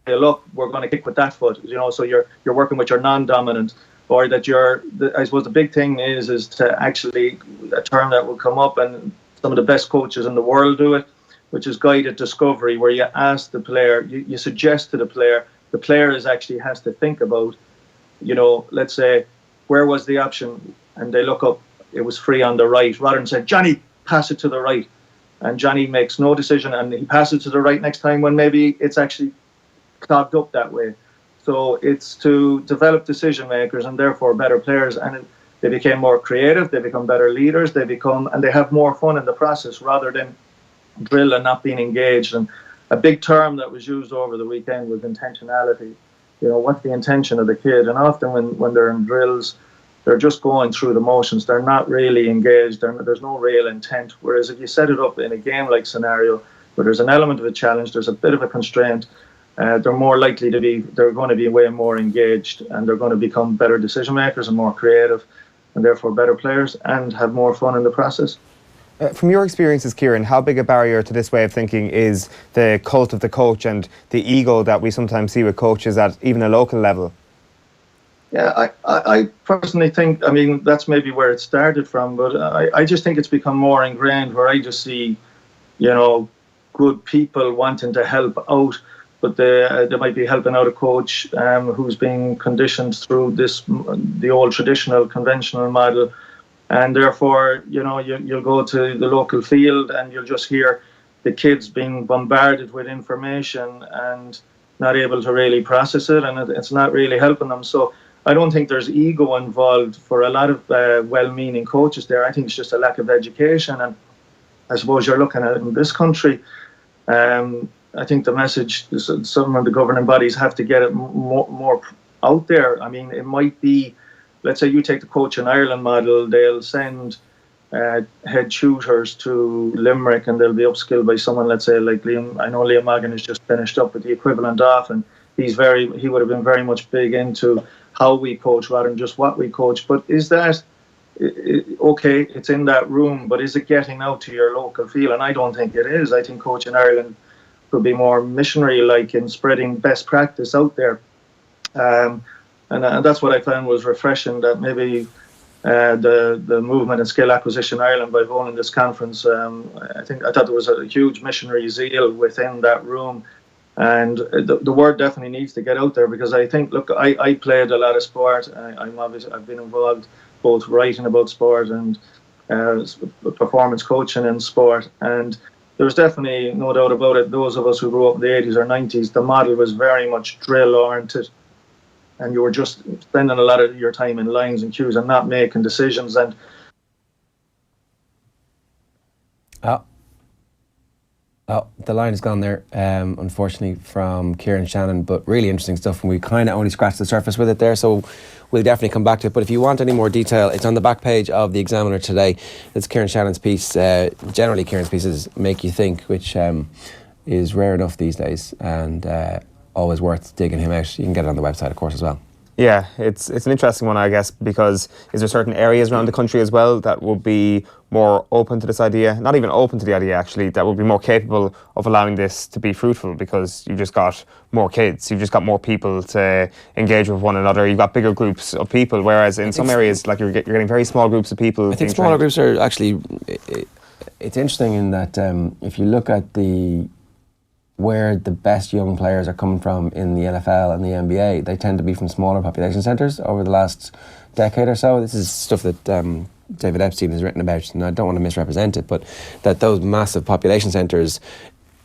look, we're going to kick with that foot, so you're working with your non-dominant. or that I suppose the big thing is to actually, a term that will come up, and some of the best coaches in the world do it, which is guided discovery, where you ask the player, you suggest to the player is actually has to think about, let's say, where was the option? And they look up, it was free on the right, rather than say, Johnny, pass it to the right. And Johnny makes no decision, and he passes it to the right next time when maybe it's actually clogged up that way. So it's to develop decision makers and therefore better players, and they became more creative, they become better leaders, and they have more fun in the process rather than drill and not being engaged. And a big term that was used over the weekend was intentionality. What's the intention of the kid? And often when they're in drills, they're just going through the motions. They're not really engaged. There's no real intent. Whereas if you set it up in a game-like scenario where there's an element of a challenge, there's a bit of a constraint, they're more likely they're going to be way more engaged, and they're going to become better decision makers and more creative, and therefore better players, and have more fun in the process. From your experiences, Kieran, how big a barrier to this way of thinking is the cult of the coach and the ego that we sometimes see with coaches at even a local level? Yeah, I personally think, that's maybe where it started from, but I just think it's become more ingrained, where I just see, good people wanting to help out, but they might be helping out a coach who's being conditioned through the old traditional, conventional model. And therefore, you'll go to the local field and you'll just hear the kids being bombarded with information and not able to really process it, and it's not really helping them. So I don't think there's ego involved for a lot of well-meaning coaches there. I think it's just a lack of education. And I suppose you're looking at it in this country. I think the message, some of the governing bodies have to get it more out there. It might be, let's say you take the Coach in Ireland model, they'll send head tutors to Limerick and they'll be upskilled by someone, let's say like Liam. I know Liam Magan has just finished up with the equivalent off, and he would have been very much big into how we coach rather than just what we coach. But is that, okay, it's in that room, but is it getting out to your local field? And I don't think it is. I think Coach in Ireland could be more missionary-like in spreading best practice out there. And that's what I found was refreshing, that maybe the movement in skill acquisition Ireland by holding this conference, I thought there was a huge missionary zeal within that room, and the word definitely needs to get out there, because I think, look, I played a lot of sport. I've been involved both writing about sport and performance coaching in sport, and there's definitely no doubt about it. Those of us who grew up in the 80s or 90s, the model was very much drill oriented. And you were just spending a lot of your time in lines and cues and not making decisions. And the line is gone there, unfortunately, from Kieran Shannon, but really interesting stuff, and we kind of only scratched the surface with it there, so we'll definitely come back to it. But if you want any more detail, it's on the back page of the Examiner today. It's Kieran Shannon's piece. Generally, Kieran's pieces make you think, which is rare enough these days, and always worth digging him out. You can get it on the website, of course, as well. Yeah, it's an interesting one, I guess, because is there certain areas around the country as well that would be more open to this idea? Not even open to the idea, actually, that would be more capable of allowing this to be fruitful, because you've just got more kids, you've just got more people to engage with one another, you've got bigger groups of people, whereas in some areas, like you're getting very small groups of people. I think smaller groups are actually, it's interesting in that if you look at where the best young players are coming from in the NFL and the NBA, they tend to be from smaller population centres over the last decade or so. This is stuff that David Epstein has written about, and I don't want to misrepresent it, but that those massive population centres,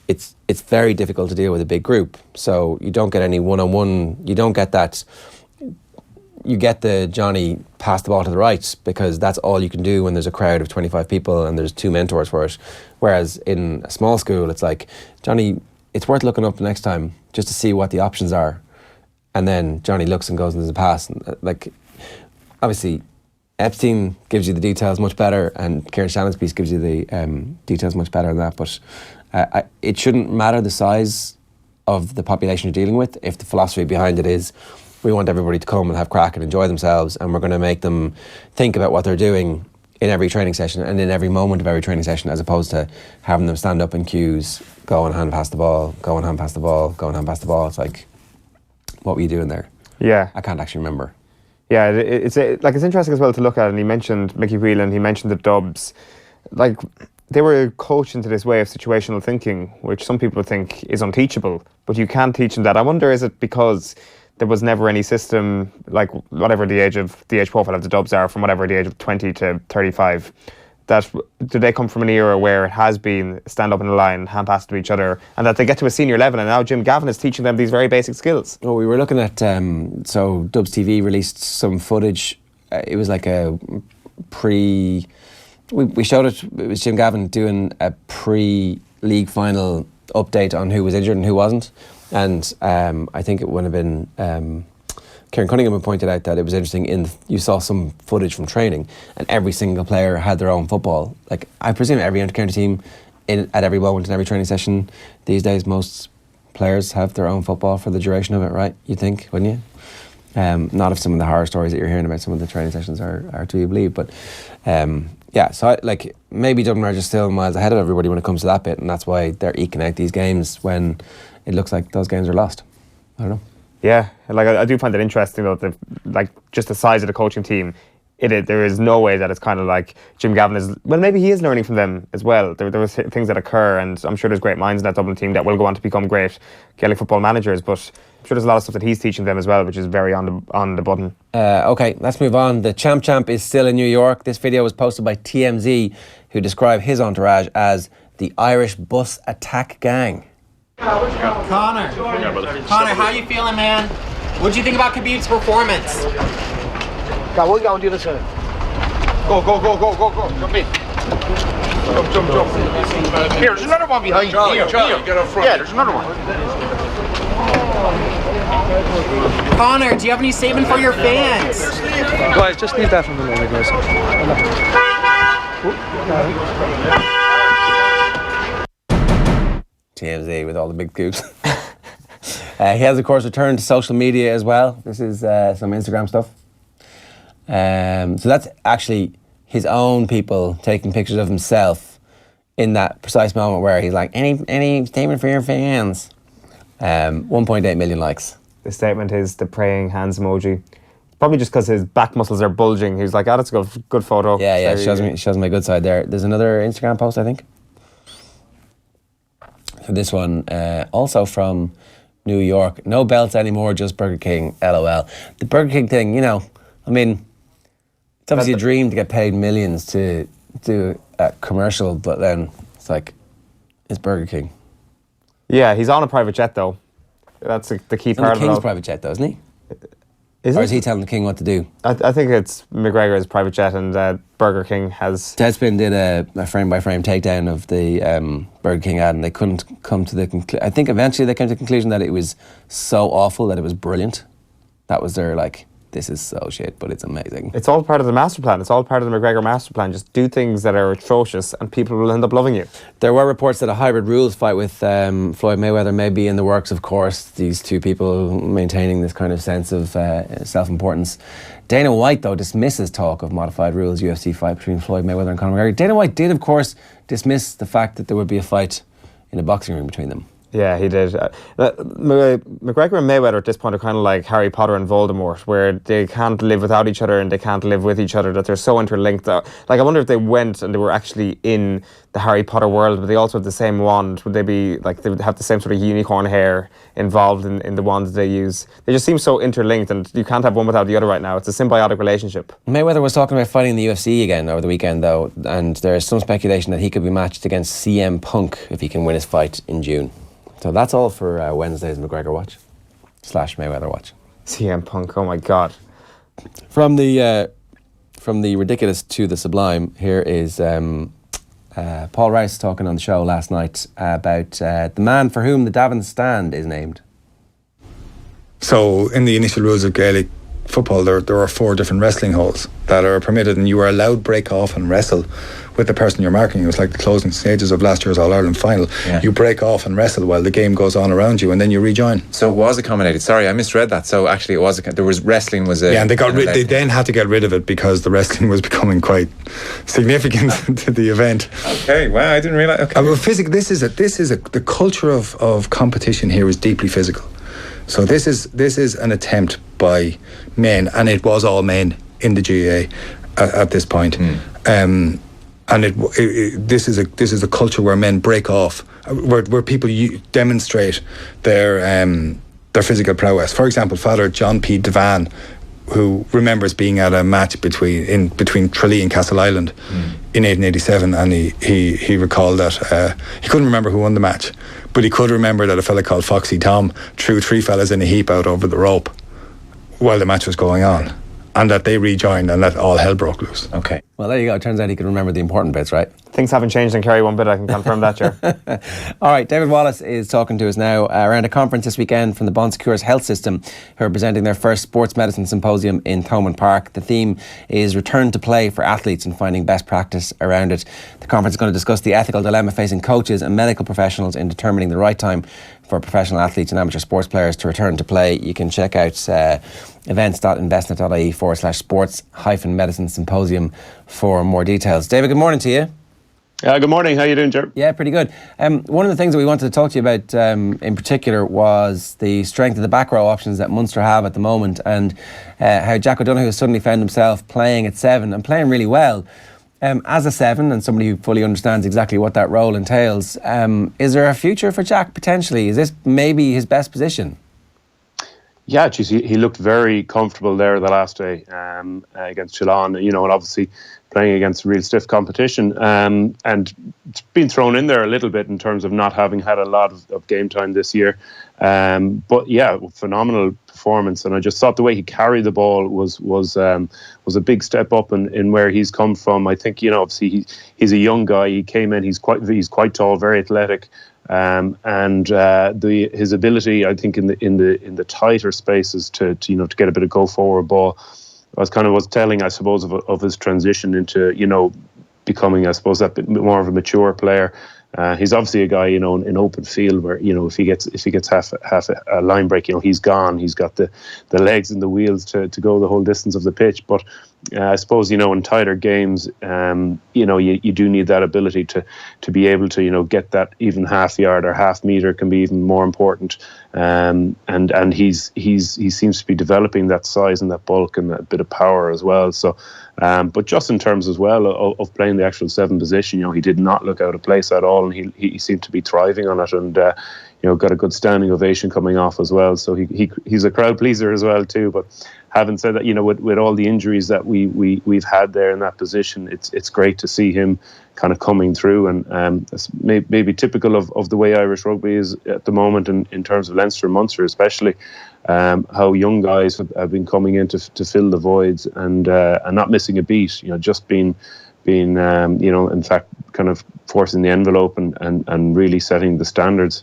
it's very difficult to deal with a big group. So you don't get any one-on-one, you don't get that. You get the Johnny pass the ball to the right, because that's all you can do when there's a crowd of 25 people and there's two mentors for it. Whereas in a small school, it's like, Johnny, it's worth looking up next time just to see what the options are. And then Johnny looks and goes and there's a pass. And, obviously, Epstein gives you the details much better, and Kieran Shannon's piece gives you the details much better than that. But it shouldn't matter the size of the population you're dealing with if the philosophy behind it is we want everybody to come and have crack and enjoy themselves, and we're going to make them think about what they're doing in every training session and in every moment of every training session, as opposed to having them stand up in queues, go and hand pass the ball, go and hand pass the ball, go and hand pass the ball. It's like, what were you doing there? Yeah. I can't actually remember. Yeah, it's interesting as well to look at. And he mentioned Mickey Whelan, he mentioned the Dubs. Like, they were coached into this way of situational thinking, which some people think is unteachable, but you can teach them that. I wonder, is it because there was never any system, like whatever the age profile of the Dubs are, from whatever the age of 20 to 35, that do they come from an era where it has been stand up in a line, hand pass to each other, and that they get to a senior level, and now Jim Gavin is teaching them these very basic skills? Well, we were looking at, so Dubs TV released some footage. It was like a we showed it was Jim Gavin doing a pre-league final update on who was injured and who wasn't. And I think it would have been Kieran Cunningham had pointed out that it was interesting you saw some footage from training and every single player had their own football. Like, I presume every intercounty team at every moment in every training session these days, most players have their own football for the duration of it, right? You'd think, wouldn't you? Not if some of the horror stories that you're hearing about some of the training sessions are to be believed, but yeah, so maybe Dublin are just still miles ahead of everybody when it comes to that bit, and that's why they're eking out these games when it looks like those games are lost. I don't know. Yeah, I do find it interesting though, just the size of the coaching team. There is no way that it's kind of like Jim Gavin is. Well, maybe he is learning from them as well. There was things that occur, and I'm sure there's great minds in that Dublin team that will go on to become great Gaelic football managers. But I'm sure there's a lot of stuff that he's teaching them as well, which is very on the button. Okay, let's move on. The champ is still in New York. This video was posted by TMZ, who described his entourage as the Irish bus attack gang. Connor, how you feeling, man? What do you think about Khabib's performance? Go, we'll go on the other side. Go. Jump in. Jump. Here, there's another one behind. Charlie, get up front. Yeah, there's another one. Connor, do you have any statement for your fans? Guys, just leave that for a minute, guys. TMZ with all the big scoops. He has, of course, returned to social media as well. This is some Instagram stuff. So that's actually his own people taking pictures of himself in that precise moment where he's like, any statement for your fans? 1.8 million likes. The statement is the praying hands emoji. Probably just because his back muscles are bulging. He's like, that's a good photo. Yeah, it shows my good side there. There's another Instagram post, I think. So this one, also from New York. No belts anymore, just Burger King, LOL. The Burger King thing, it's obviously a dream to get paid millions to do a commercial, but then it's like, it's Burger King. Yeah, he's on a private jet though. That's the key part of it. The King's private jet though, isn't he? Or is he telling the King what to do? I think it's McGregor's private jet, and Burger King has... Deadspin did a frame-by-frame takedown of the Burger King ad, and they couldn't come to the conclusion... I think eventually they came to the conclusion that it was so awful that it was brilliant. That was their, this is so shit, but it's amazing. It's all part of the master plan. It's all part of the McGregor master plan. Just do things that are atrocious and people will end up loving you. There were reports that a hybrid rules fight with Floyd Mayweather may be in the works, of course. These two people maintaining this kind of sense of self-importance. Dana White, though, dismisses talk of modified rules UFC fight between Floyd Mayweather and Conor McGregor. Dana White did, of course, dismiss the fact that there would be a fight in a boxing ring between them. Yeah, he did. McGregor and Mayweather at this point are kind of like Harry Potter and Voldemort, where they can't live without each other and they can't live with each other, that they're so interlinked. I wonder if they went and they were actually in the Harry Potter world, but they also have the same wand. Would they be, they would have the same sort of unicorn hair involved in the wand that they use? They just seem so interlinked, and you can't have one without the other right now. It's a symbiotic relationship. Mayweather was talking about fighting in the UFC again over the weekend, though, and there's some speculation that he could be matched against CM Punk if he can win his fight in June. So that's all for Wednesday's McGregor Watch / Mayweather Watch. CM Punk, oh my God. From the ridiculous to the sublime, here is Paul Rice talking on the show last night about the man for whom the Davin stand is named. So in the initial rules of Gaelic football, there are 4 different wrestling holds that are permitted, and you are allowed break off and wrestle with the person you're marking. It was like the closing stages of last year's All-Ireland final. Yeah. You break off and wrestle while the game goes on around you, and then you rejoin. So it was accommodated. Sorry, I misread that. So actually it was, there was wrestling was a... Yeah, and they then had to get rid of it because the wrestling was becoming quite significant to the event. Okay, wow, I didn't realise. Okay. The culture of competition here is deeply physical. So this is an attempt by men, and it was all men in the GAA at this point. And this is a culture where men break off, where people demonstrate their physical prowess. For example, Father John P. Devan, who remembers being at a match between Tralee and Castle Island in 1887, and he recalled that he couldn't remember who won the match, but he could remember that a fella called Foxy Tom threw 3 fellas in a heap out over the rope while the match was going on, and that they rejoined and that all hell broke loose. Okay. Well, there you go. It turns out he could remember the important bits, right? Things haven't changed in Kerry one bit, I can confirm that, Ger. All right, David Wallace is talking to us now around a conference this weekend from the Bon Secours Health System, who are presenting their first sports medicine symposium in Thomond Park. The theme is return to play for athletes and finding best practice around it. The conference is going to discuss the ethical dilemma facing coaches and medical professionals in determining the right time for professional athletes and amateur sports players to return to play. You can check out events.investnet.ie/sports-medicine symposium for more details. David, good morning to you. Good morning. How you doing, Ger? Yeah, pretty good. One of the things that we wanted to talk to you about in particular was the strength of the back row options that Munster have at the moment, and how Jack O'Donoghue has suddenly found himself playing at 7 and playing really well. As a 7 and somebody who fully understands exactly what that role entails, is there a future for Jack potentially? Is this maybe his best position? Yeah, geez, he looked very comfortable there the last day against Toulon, and obviously playing against real stiff competition, and it's been thrown in there a little bit in terms of not having had a lot of game time this year. But yeah, phenomenal performance, and I just thought the way he carried the ball was a big step up in where he's come from. I think obviously he's a young guy. He came in. He's quite tall, very athletic. And his ability, I think, in the tighter spaces to get a bit of go forward ball, was telling, I suppose, of his transition into becoming, I suppose, that bit more of a mature player. He's obviously a guy, in open field where, if he gets half a line break, he's gone. He's got the legs and the wheels to go the whole distance of the pitch. But I suppose, in tighter games, you do need that ability to be able to, get that even half yard or half meter can be even more important. And he seems to be developing that size and that bulk and that bit of power as well. So, but just in terms as well of playing the actual 7 position, he did not look out of place at all, and he seemed to be thriving on it, and got a good standing ovation coming off as well. So he's a crowd pleaser as well too. But having said that, with all the injuries that we've had there in that position, it's great to see him kind of coming through, and it's maybe typical of the way Irish rugby is at the moment in terms of Leinster and Munster especially, how young guys have been coming in to fill the voids and not missing a beat, just being in fact kind of forcing the envelope and really setting the standards.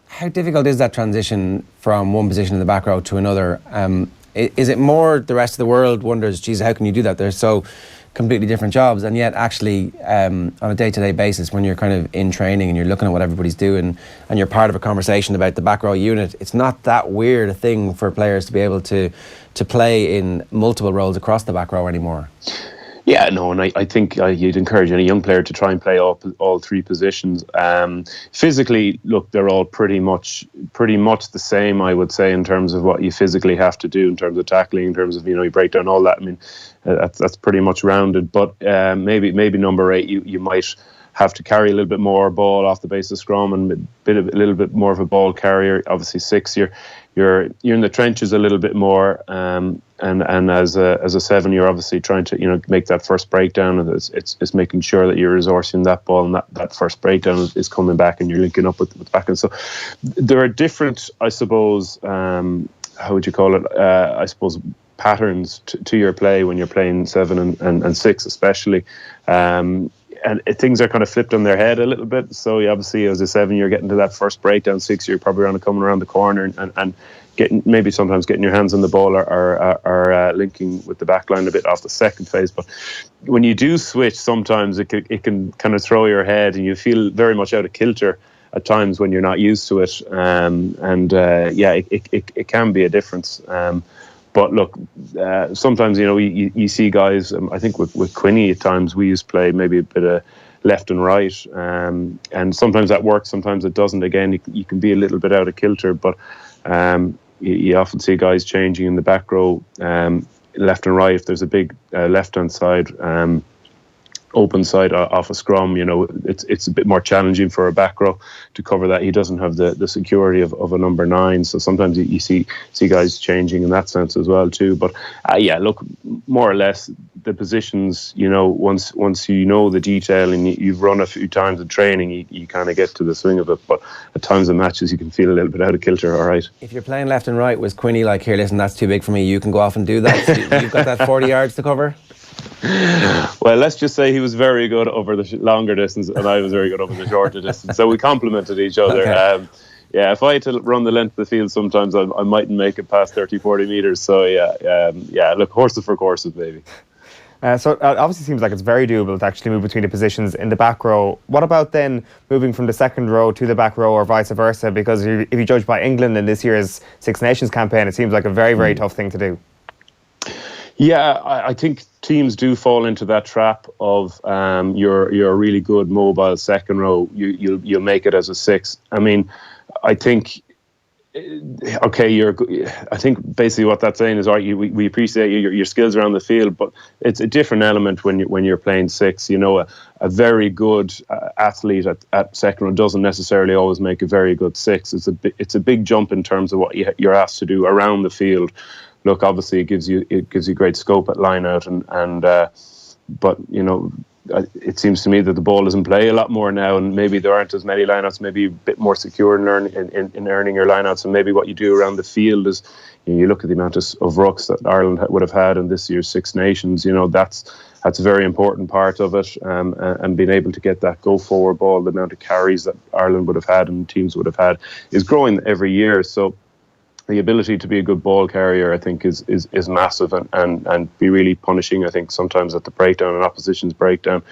How difficult is that transition from one position in the back row to another? Is it more the rest of the world wonders, geez, how can you do that? They're so completely different jobs, and yet actually on a day-to-day basis, when you're kind of in training and you're looking at what everybody's doing and you're part of a conversation about the back row unit, it's not that weird a thing for players to be able to play in multiple roles across the back row anymore. Yeah, no, and I think you'd encourage any young player to try and play all 3 positions. Physically, look, they're all pretty much the same, I would say, in terms of what you physically have to do in terms of tackling, in terms of you break down all that. I mean, that's pretty much rounded. But maybe number 8, you might have to carry a little bit more ball off the base of scrum and a little bit more of a ball carrier. Obviously, 6, you're in the trenches a little bit more, and as a 7, you're obviously trying to make that first breakdown, and it's making sure that you're resourcing that ball, and that first breakdown is coming back, and you're linking up with the back. And so there are different, I suppose, how would you call it? I suppose patterns to your play when you're playing 7 and 6, especially. And things are kind of flipped on their head a little bit. So obviously, as a 7, you're getting to that first breakdown. 6, you're probably coming around the corner and getting sometimes getting your hands on the ball or linking with the back line a bit off the second phase. But when you do switch, sometimes it can kind of throw your head, and you feel very much out of kilter at times when you're not used to it. It can be a difference. But look, sometimes, you see guys, I think with Quinny at times, we used to play maybe a bit of left and right. And sometimes that works, sometimes it doesn't. Again, you can be a little bit out of kilter. But You often see guys changing in the back row, left and right. If there's a big left-hand side, open side off a scrum, it's a bit more challenging for a back row to cover that. He doesn't have the security of a number 9, so sometimes you see guys changing in that sense as well too. But look, more or less the positions, once you know the detail and you've run a few times in training, you kind of get to the swing of it. But at times in matches you can feel a little bit out of kilter. All right, if you're playing left and right, was Quinny like, here, listen, that's too big for me, you can go off and do that? So you've got that 40 yards to cover? Well, let's just say he was very good over the longer distance and I was very good over the shorter distance, so we complemented each other. Okay. If I had to run the length of the field, sometimes I mightn't make it past 30-40 metres, so look, horses for courses, baby. So it obviously seems like it's very doable to actually move between the positions in the back row. What about then moving from the second row to the back row or vice versa? Because if you judge by England in this year's Six Nations campaign, it seems like a very, very tough thing to do. Yeah, I think teams do fall into that trap of you're a really good mobile second row. You'll make it as a 6. I mean, I think I think basically what that's saying is, all right, we appreciate your skills around the field, but it's a different element when you're playing 6. A very good athlete at second row doesn't necessarily always make a very good 6. It's a big jump in terms of what you're asked to do around the field. Look, obviously it gives you great scope at line out, but it seems to me that the ball is in play a lot more now, and maybe there aren't as many lineouts, maybe a bit more secure in earning your lineouts, and maybe what you do around the field is, you look at the amount of rucks that Ireland would have had in this year's Six Nations. That's a very important part of it, and being able to get that go forward ball, the amount of carries that Ireland would have had and teams would have had is growing every year. So the ability to be a good ball carrier, I think, is massive and be really punishing, I think, sometimes at the breakdown and opposition's breakdown,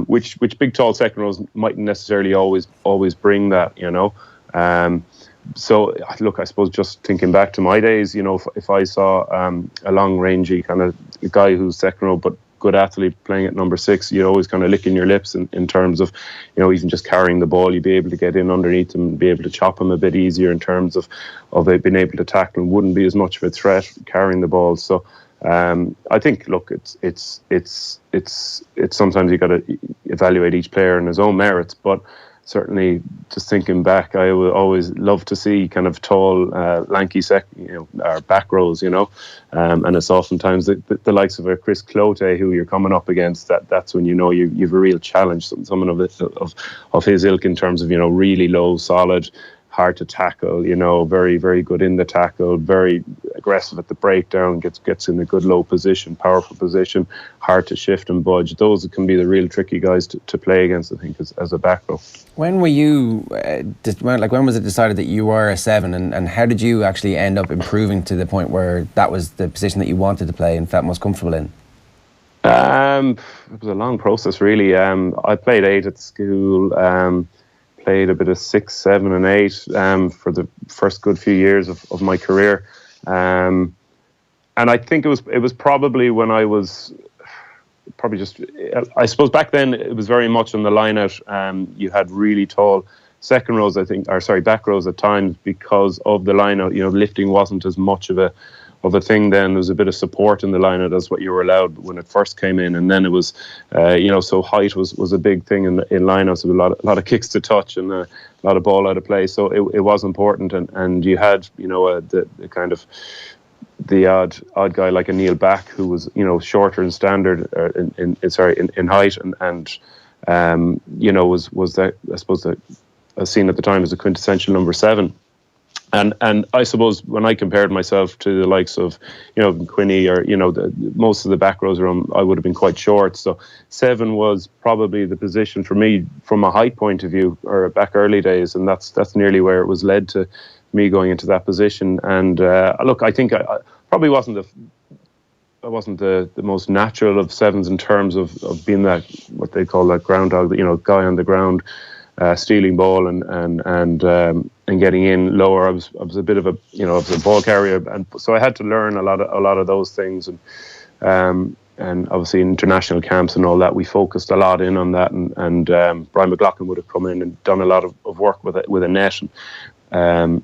which big, tall second rows mightn't necessarily always bring that, So, look, I suppose just thinking back to my days, if I saw a long-rangey kind of guy who's second row but good athlete playing at number 6, you're always kind of licking your lips in terms of, even just carrying the ball, you'd be able to get in underneath him and be able to chop him a bit easier in terms of it being able to tackle and wouldn't be as much of a threat carrying the ball. So I think, look, it's sometimes you got to evaluate each player in his own merits, but certainly just thinking back, I would always love to see kind of tall, lanky or back rows, and it's oftentimes the likes of a Chris Clote who you're coming up against, that's when you've a real challenge, someone of his ilk in terms of, really low, solid, hard to tackle, very, very good in the tackle, very aggressive at the breakdown, gets in a good low position, powerful position, hard to shift and budge. Those can be the real tricky guys to play against, I think, as a back row. When were you, when was it decided that you were a 7, and how did you actually end up improving to the point where that was the position that you wanted to play and felt most comfortable in? It was a long process, really. I played 8 at school, played a bit of 6, 7 and 8 for the first good few years of my career. And I think it was probably when I was I suppose back then it was very much on the line out. You had really tall second rows, back rows at times because of the line out. Lifting wasn't as much of a thing then. There was a bit of support in the line out as what you were allowed when it first came in, and then it was so height was a big thing in line outs. There was a lot of kicks to touch and a lot of ball out of play, so it was important, and you had the kind of the odd guy like a Neil Back who was shorter in standard in height and was that, I suppose, seen at the time as a quintessential number 7. And I suppose when I compared myself to the likes of, Quinny or, most of the back rows around, I would have been quite short. So 7 was probably the position for me from a height point of view, or back early days. And that's nearly where it was led to me going into that position. And look, I think I probably wasn't the most natural of 7s in terms of being that, what they call that groundhog, guy on the ground, stealing ball and getting in lower. I was a bit of I was a ball carrier, and so I had to learn a lot of those things, and obviously international camps and all that, we focused a lot in on that, and Brian McLaughlin would have come in and done a lot of work with a net, and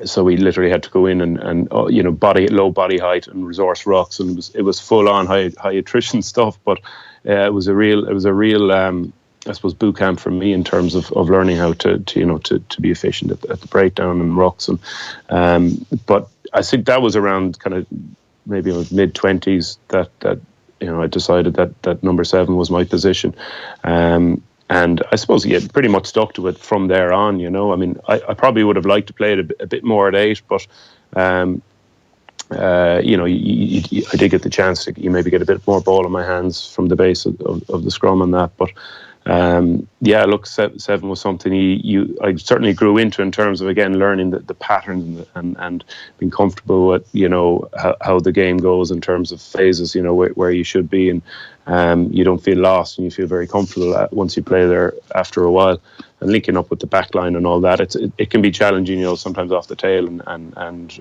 So we literally had to go in and low body height and resource rocks, and it was full on high attrition stuff. But it was a real I suppose boot camp for me in terms of learning how to be efficient at the breakdown and rocks. And but I think that was around kind of maybe mid-20s that I decided that number 7 was my position. And I suppose pretty much stuck to it from there on. I mean, I probably would have liked to play it a bit more at 8, but I did get the chance to maybe get a bit more ball in my hands from the base of the scrum and that. But 7 was something I certainly grew into in terms of, again, learning the patterns and being comfortable with how the game goes in terms of phases, where you should be, and you don't feel lost and you feel very comfortable once you play there after a while. And linking up with the back line and all that, it can be challenging, sometimes off the tail and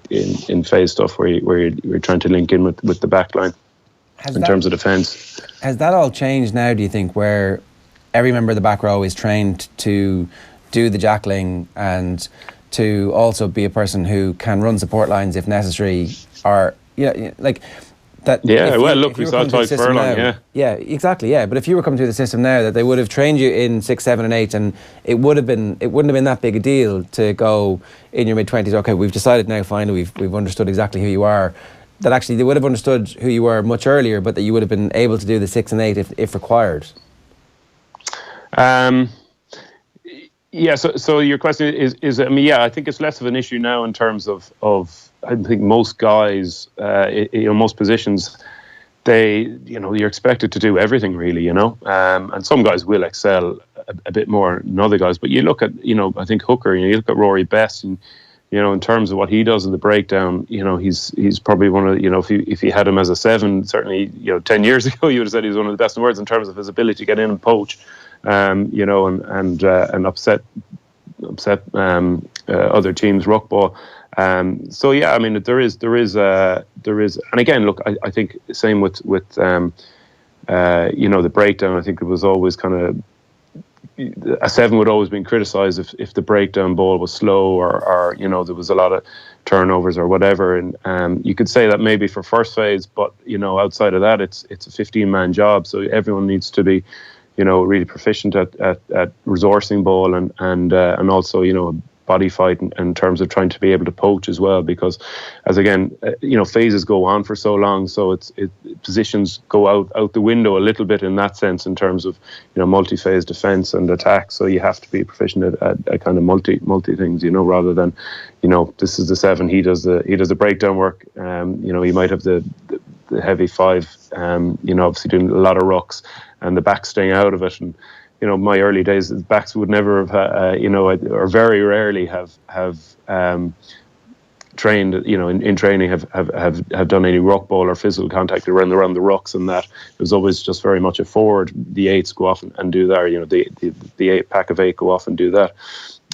in phase stuff where you're trying to link in with the back line in terms of defence. Has that all changed now, do you think, where every member of the back row is trained to do the jackling and to also be a person who can run support lines if necessary, or like that? Yeah, we saw Ty Furlong. Yeah, exactly. Yeah, but if you were coming through the system now, that they would have trained you in 6, 7, and 8, and it wouldn't have been that big a deal to go in your mid-20s. Okay, we've decided now. Finally, we've understood exactly who you are. That actually they would have understood who you were much earlier, but that you would have been able to do the 6 and 8 if required. So your question is I mean, I think it's less of an issue now in terms of I think most guys, most positions, you're expected to do everything really, and some guys will excel a bit more than other guys. But you look at, I think Hooker, you look at Rory Best, and in terms of what he does in the breakdown, he's probably one of if you had him as a 7, certainly 10 years ago you would have said he was one of the best in the world in terms of his ability to get in and poach, and upset other teams' ruck ball. So I mean there is, and again, look, I think same with the breakdown. I think it was always kind of. A 7 would always been criticised if the breakdown ball was slow or there was a lot of turnovers or whatever, and you could say that maybe for first phase, but outside of that it's a 15-man job, so everyone needs to be really proficient at resourcing ball and also body fight in terms of trying to be able to poach as well, because as again phases go on for so long, so positions go out the window a little bit in that sense in terms of multi-phase defence and attack, so you have to be proficient at kind of multi things, rather than this is the 7, he does the breakdown work, he might have the heavy 5, obviously doing a lot of rucks and the back staying out of it. And my early days, the backs would never have, or very rarely have trained, in training have done any ruck ball or physical contact around the rucks, and that it was always just very much a forward. The 8s go off and do that. The 8 pack of 8 go off and do that.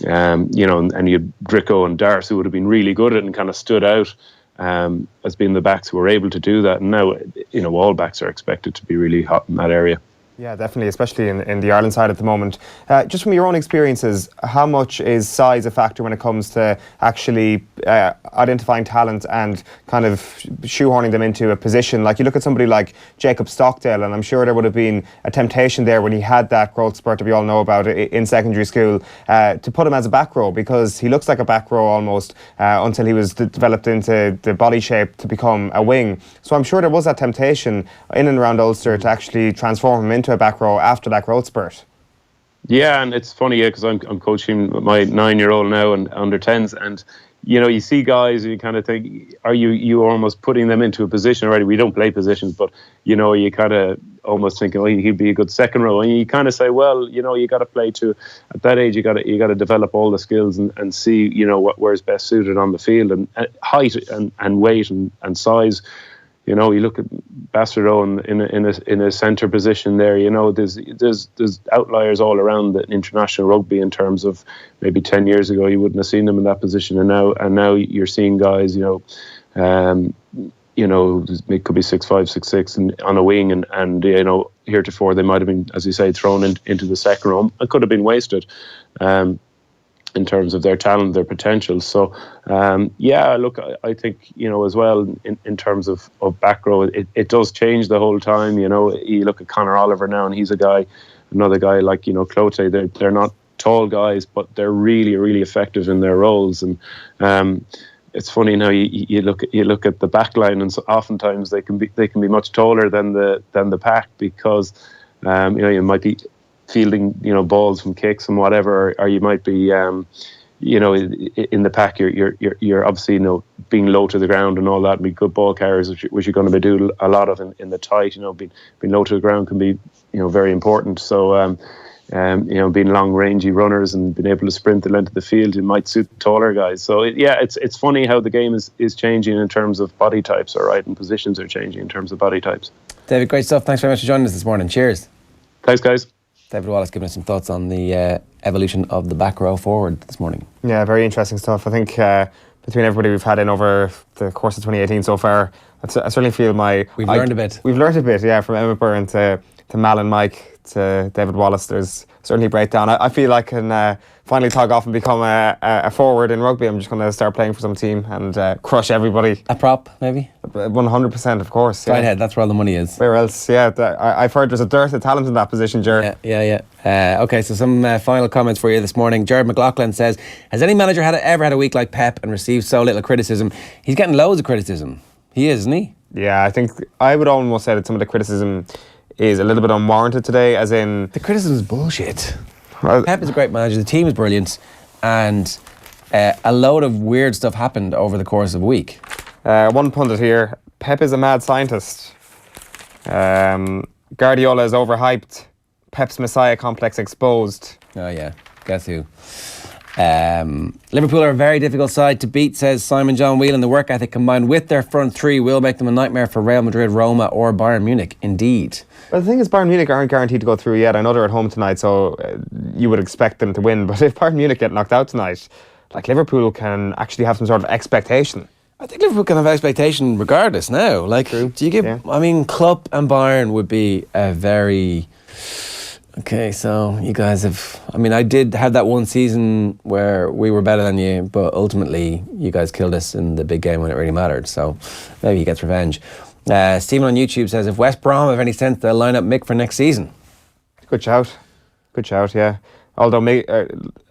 And you had Drico and Darce who would have been really good at it and kind of stood out as being the backs who were able to do that. And now, all backs are expected to be really hot in that area. Yeah, definitely, especially in the Ireland side at the moment. Just from your own experiences, how much is size a factor when it comes to actually identifying talent and kind of shoehorning them into a position? Like you look at somebody like Jacob Stockdale, and I'm sure there would have been a temptation there when he had that growth spurt that we all know about in secondary school, to put him as a back row, because he looks like a back row almost until he was developed into the body shape to become a wing. So I'm sure there was that temptation in and around Ulster to actually transform him into a back row after that growth spurt. Yeah, and it's funny, because I'm coaching my 9-year-old now and under 10s, and you see guys and you kind of think, are you almost putting them into a position already? We don't play positions, but you kind of almost thinking, oh, he'd be a good second row, and you kind of say, well, you got to play to, at that age you got to develop all the skills and see where's best suited on the field, and height and weight and size. You look at Bastardo in a centre position there. There's outliers all around the international rugby in terms of maybe 10 years ago you wouldn't have seen them in that position, and now you're seeing guys, it could be 6'5", 6'6", and on a wing, and heretofore they might have been, as you say, thrown into the second row. It could have been wasted. in terms of their talent, their potential. So, look, I think, as well, in terms of back row, it does change the whole time. You look at Conor Oliver now, and he's another guy like, Cloete. They're not tall guys, but they're really, really effective in their roles. And it's funny now, you look at the back line, and so oftentimes they can be much taller than the pack, because you might be fielding balls from kicks and whatever, or you might be in the pack you're obviously being low to the ground and all that, and be good ball carriers, which you're going to do a lot of in the tight. Being low to the ground can be very important. So being long rangey runners and being able to sprint the length of the field, it might suit taller guys. So it's funny how the game is changing in terms of body types, all right, and positions are changing in terms of body types. David, great stuff. Thanks very much for joining us this morning. Cheers. Thanks, guys. David Wallace giving us some thoughts on the evolution of the back row forward this morning. Yeah, very interesting stuff. I think between everybody we've had in over the course of 2018 so far, I certainly feel we've learned a bit. We've learned a bit, yeah, from Emmett Byrne to Mal and Mike to David Wallace. There's certainly a breakdown. I feel I can finally tog off and become a forward in rugby. I'm just going to start playing for some team and crush everybody. A prop, maybe? 100%, of course. Straight ahead, that's where all the money is. Where else? Yeah, I've heard there's a dearth of talent in that position, Ger. Yeah. Okay, so some final comments for you this morning. Jared McLaughlin says, has any manager ever had a week like Pep and received so little criticism? He's getting loads of criticism. He is, isn't he? Yeah, I think I would almost say that some of the criticism is a little bit unwarranted today, as in... The criticism is bullshit. Pep is a great manager, the team is brilliant, and a load of weird stuff happened over the course of a week. One pundit here, Pep is a mad scientist. Guardiola is overhyped. Pep's Messiah complex exposed. Oh yeah, guess who? Liverpool are a very difficult side to beat, says Simon John Whelan. The work ethic combined with their front three will make them a nightmare for Real Madrid, Roma or Bayern Munich. Indeed. Well, the thing is, Bayern Munich aren't guaranteed to go through yet. I know they're at home tonight, so you would expect them to win. But if Bayern Munich get knocked out tonight, Liverpool can actually have some sort of expectation. I think Liverpool can have expectation regardless now. True. Do you give... Yeah. I mean, Klopp and Bayern would be a very... Okay, so you guys have... I mean, I did have that one season where we were better than you, but ultimately you guys killed us in the big game when it really mattered. So maybe he gets revenge. Stephen on YouTube says, if West Brom have any sense, they'll line up Mick for next season. Good shout, yeah. Although,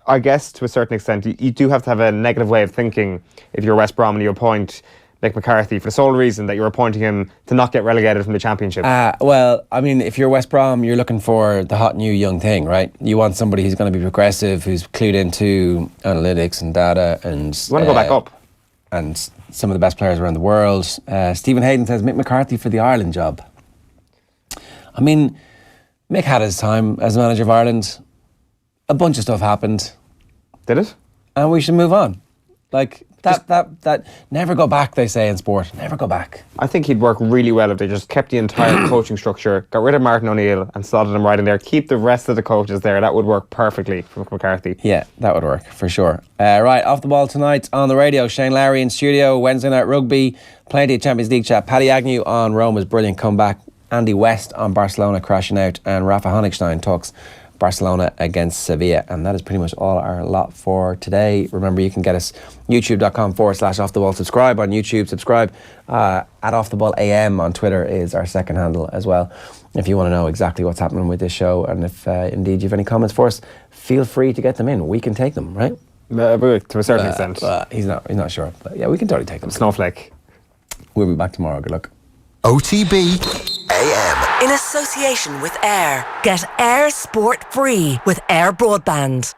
I guess to a certain extent, you do have to have a negative way of thinking if you're West Brom and you appoint Mick McCarthy for the sole reason that you're appointing him to not get relegated from the Championship. Well, I mean, if you're West Brom, you're looking for the hot new young thing, right? You want somebody who's going to be progressive, who's clued into analytics and data, and you want to go back up. And some of the best players around the world. Stephen Hayden says Mick McCarthy for the Ireland job. I mean, Mick had his time as manager of Ireland. A bunch of stuff happened. Did it? And we should move on. That never go back, they say in sport. Never go back. I think he'd work really well if they just kept the entire coaching structure, got rid of Martin O'Neill and slotted him right in there. Keep the rest of the coaches there. That would work perfectly for McCarthy. Yeah, that would work for sure. Right, off the ball tonight on the radio. Shane Lowry in studio. Wednesday night rugby. Plenty of Champions League chat. Paddy Agnew on Roma's brilliant comeback. Andy West on Barcelona crashing out. And Rafa Honigstein talks Barcelona against Sevilla. And that is pretty much all our lot for today. Remember, you can get us youtube.com/offtheball. Subscribe on YouTube. Subscribe at Off the Ball AM on Twitter is our second handle as well. If you want to know exactly what's happening with this show, and if indeed you have any comments for us, feel free to get them in. We can take them, right? To a certain extent. He's not sure. But yeah, we can totally take them. Snowflake. We'll be back tomorrow. Good luck. OTB AM. In association with Air. Get Air Sport free with Air Broadband.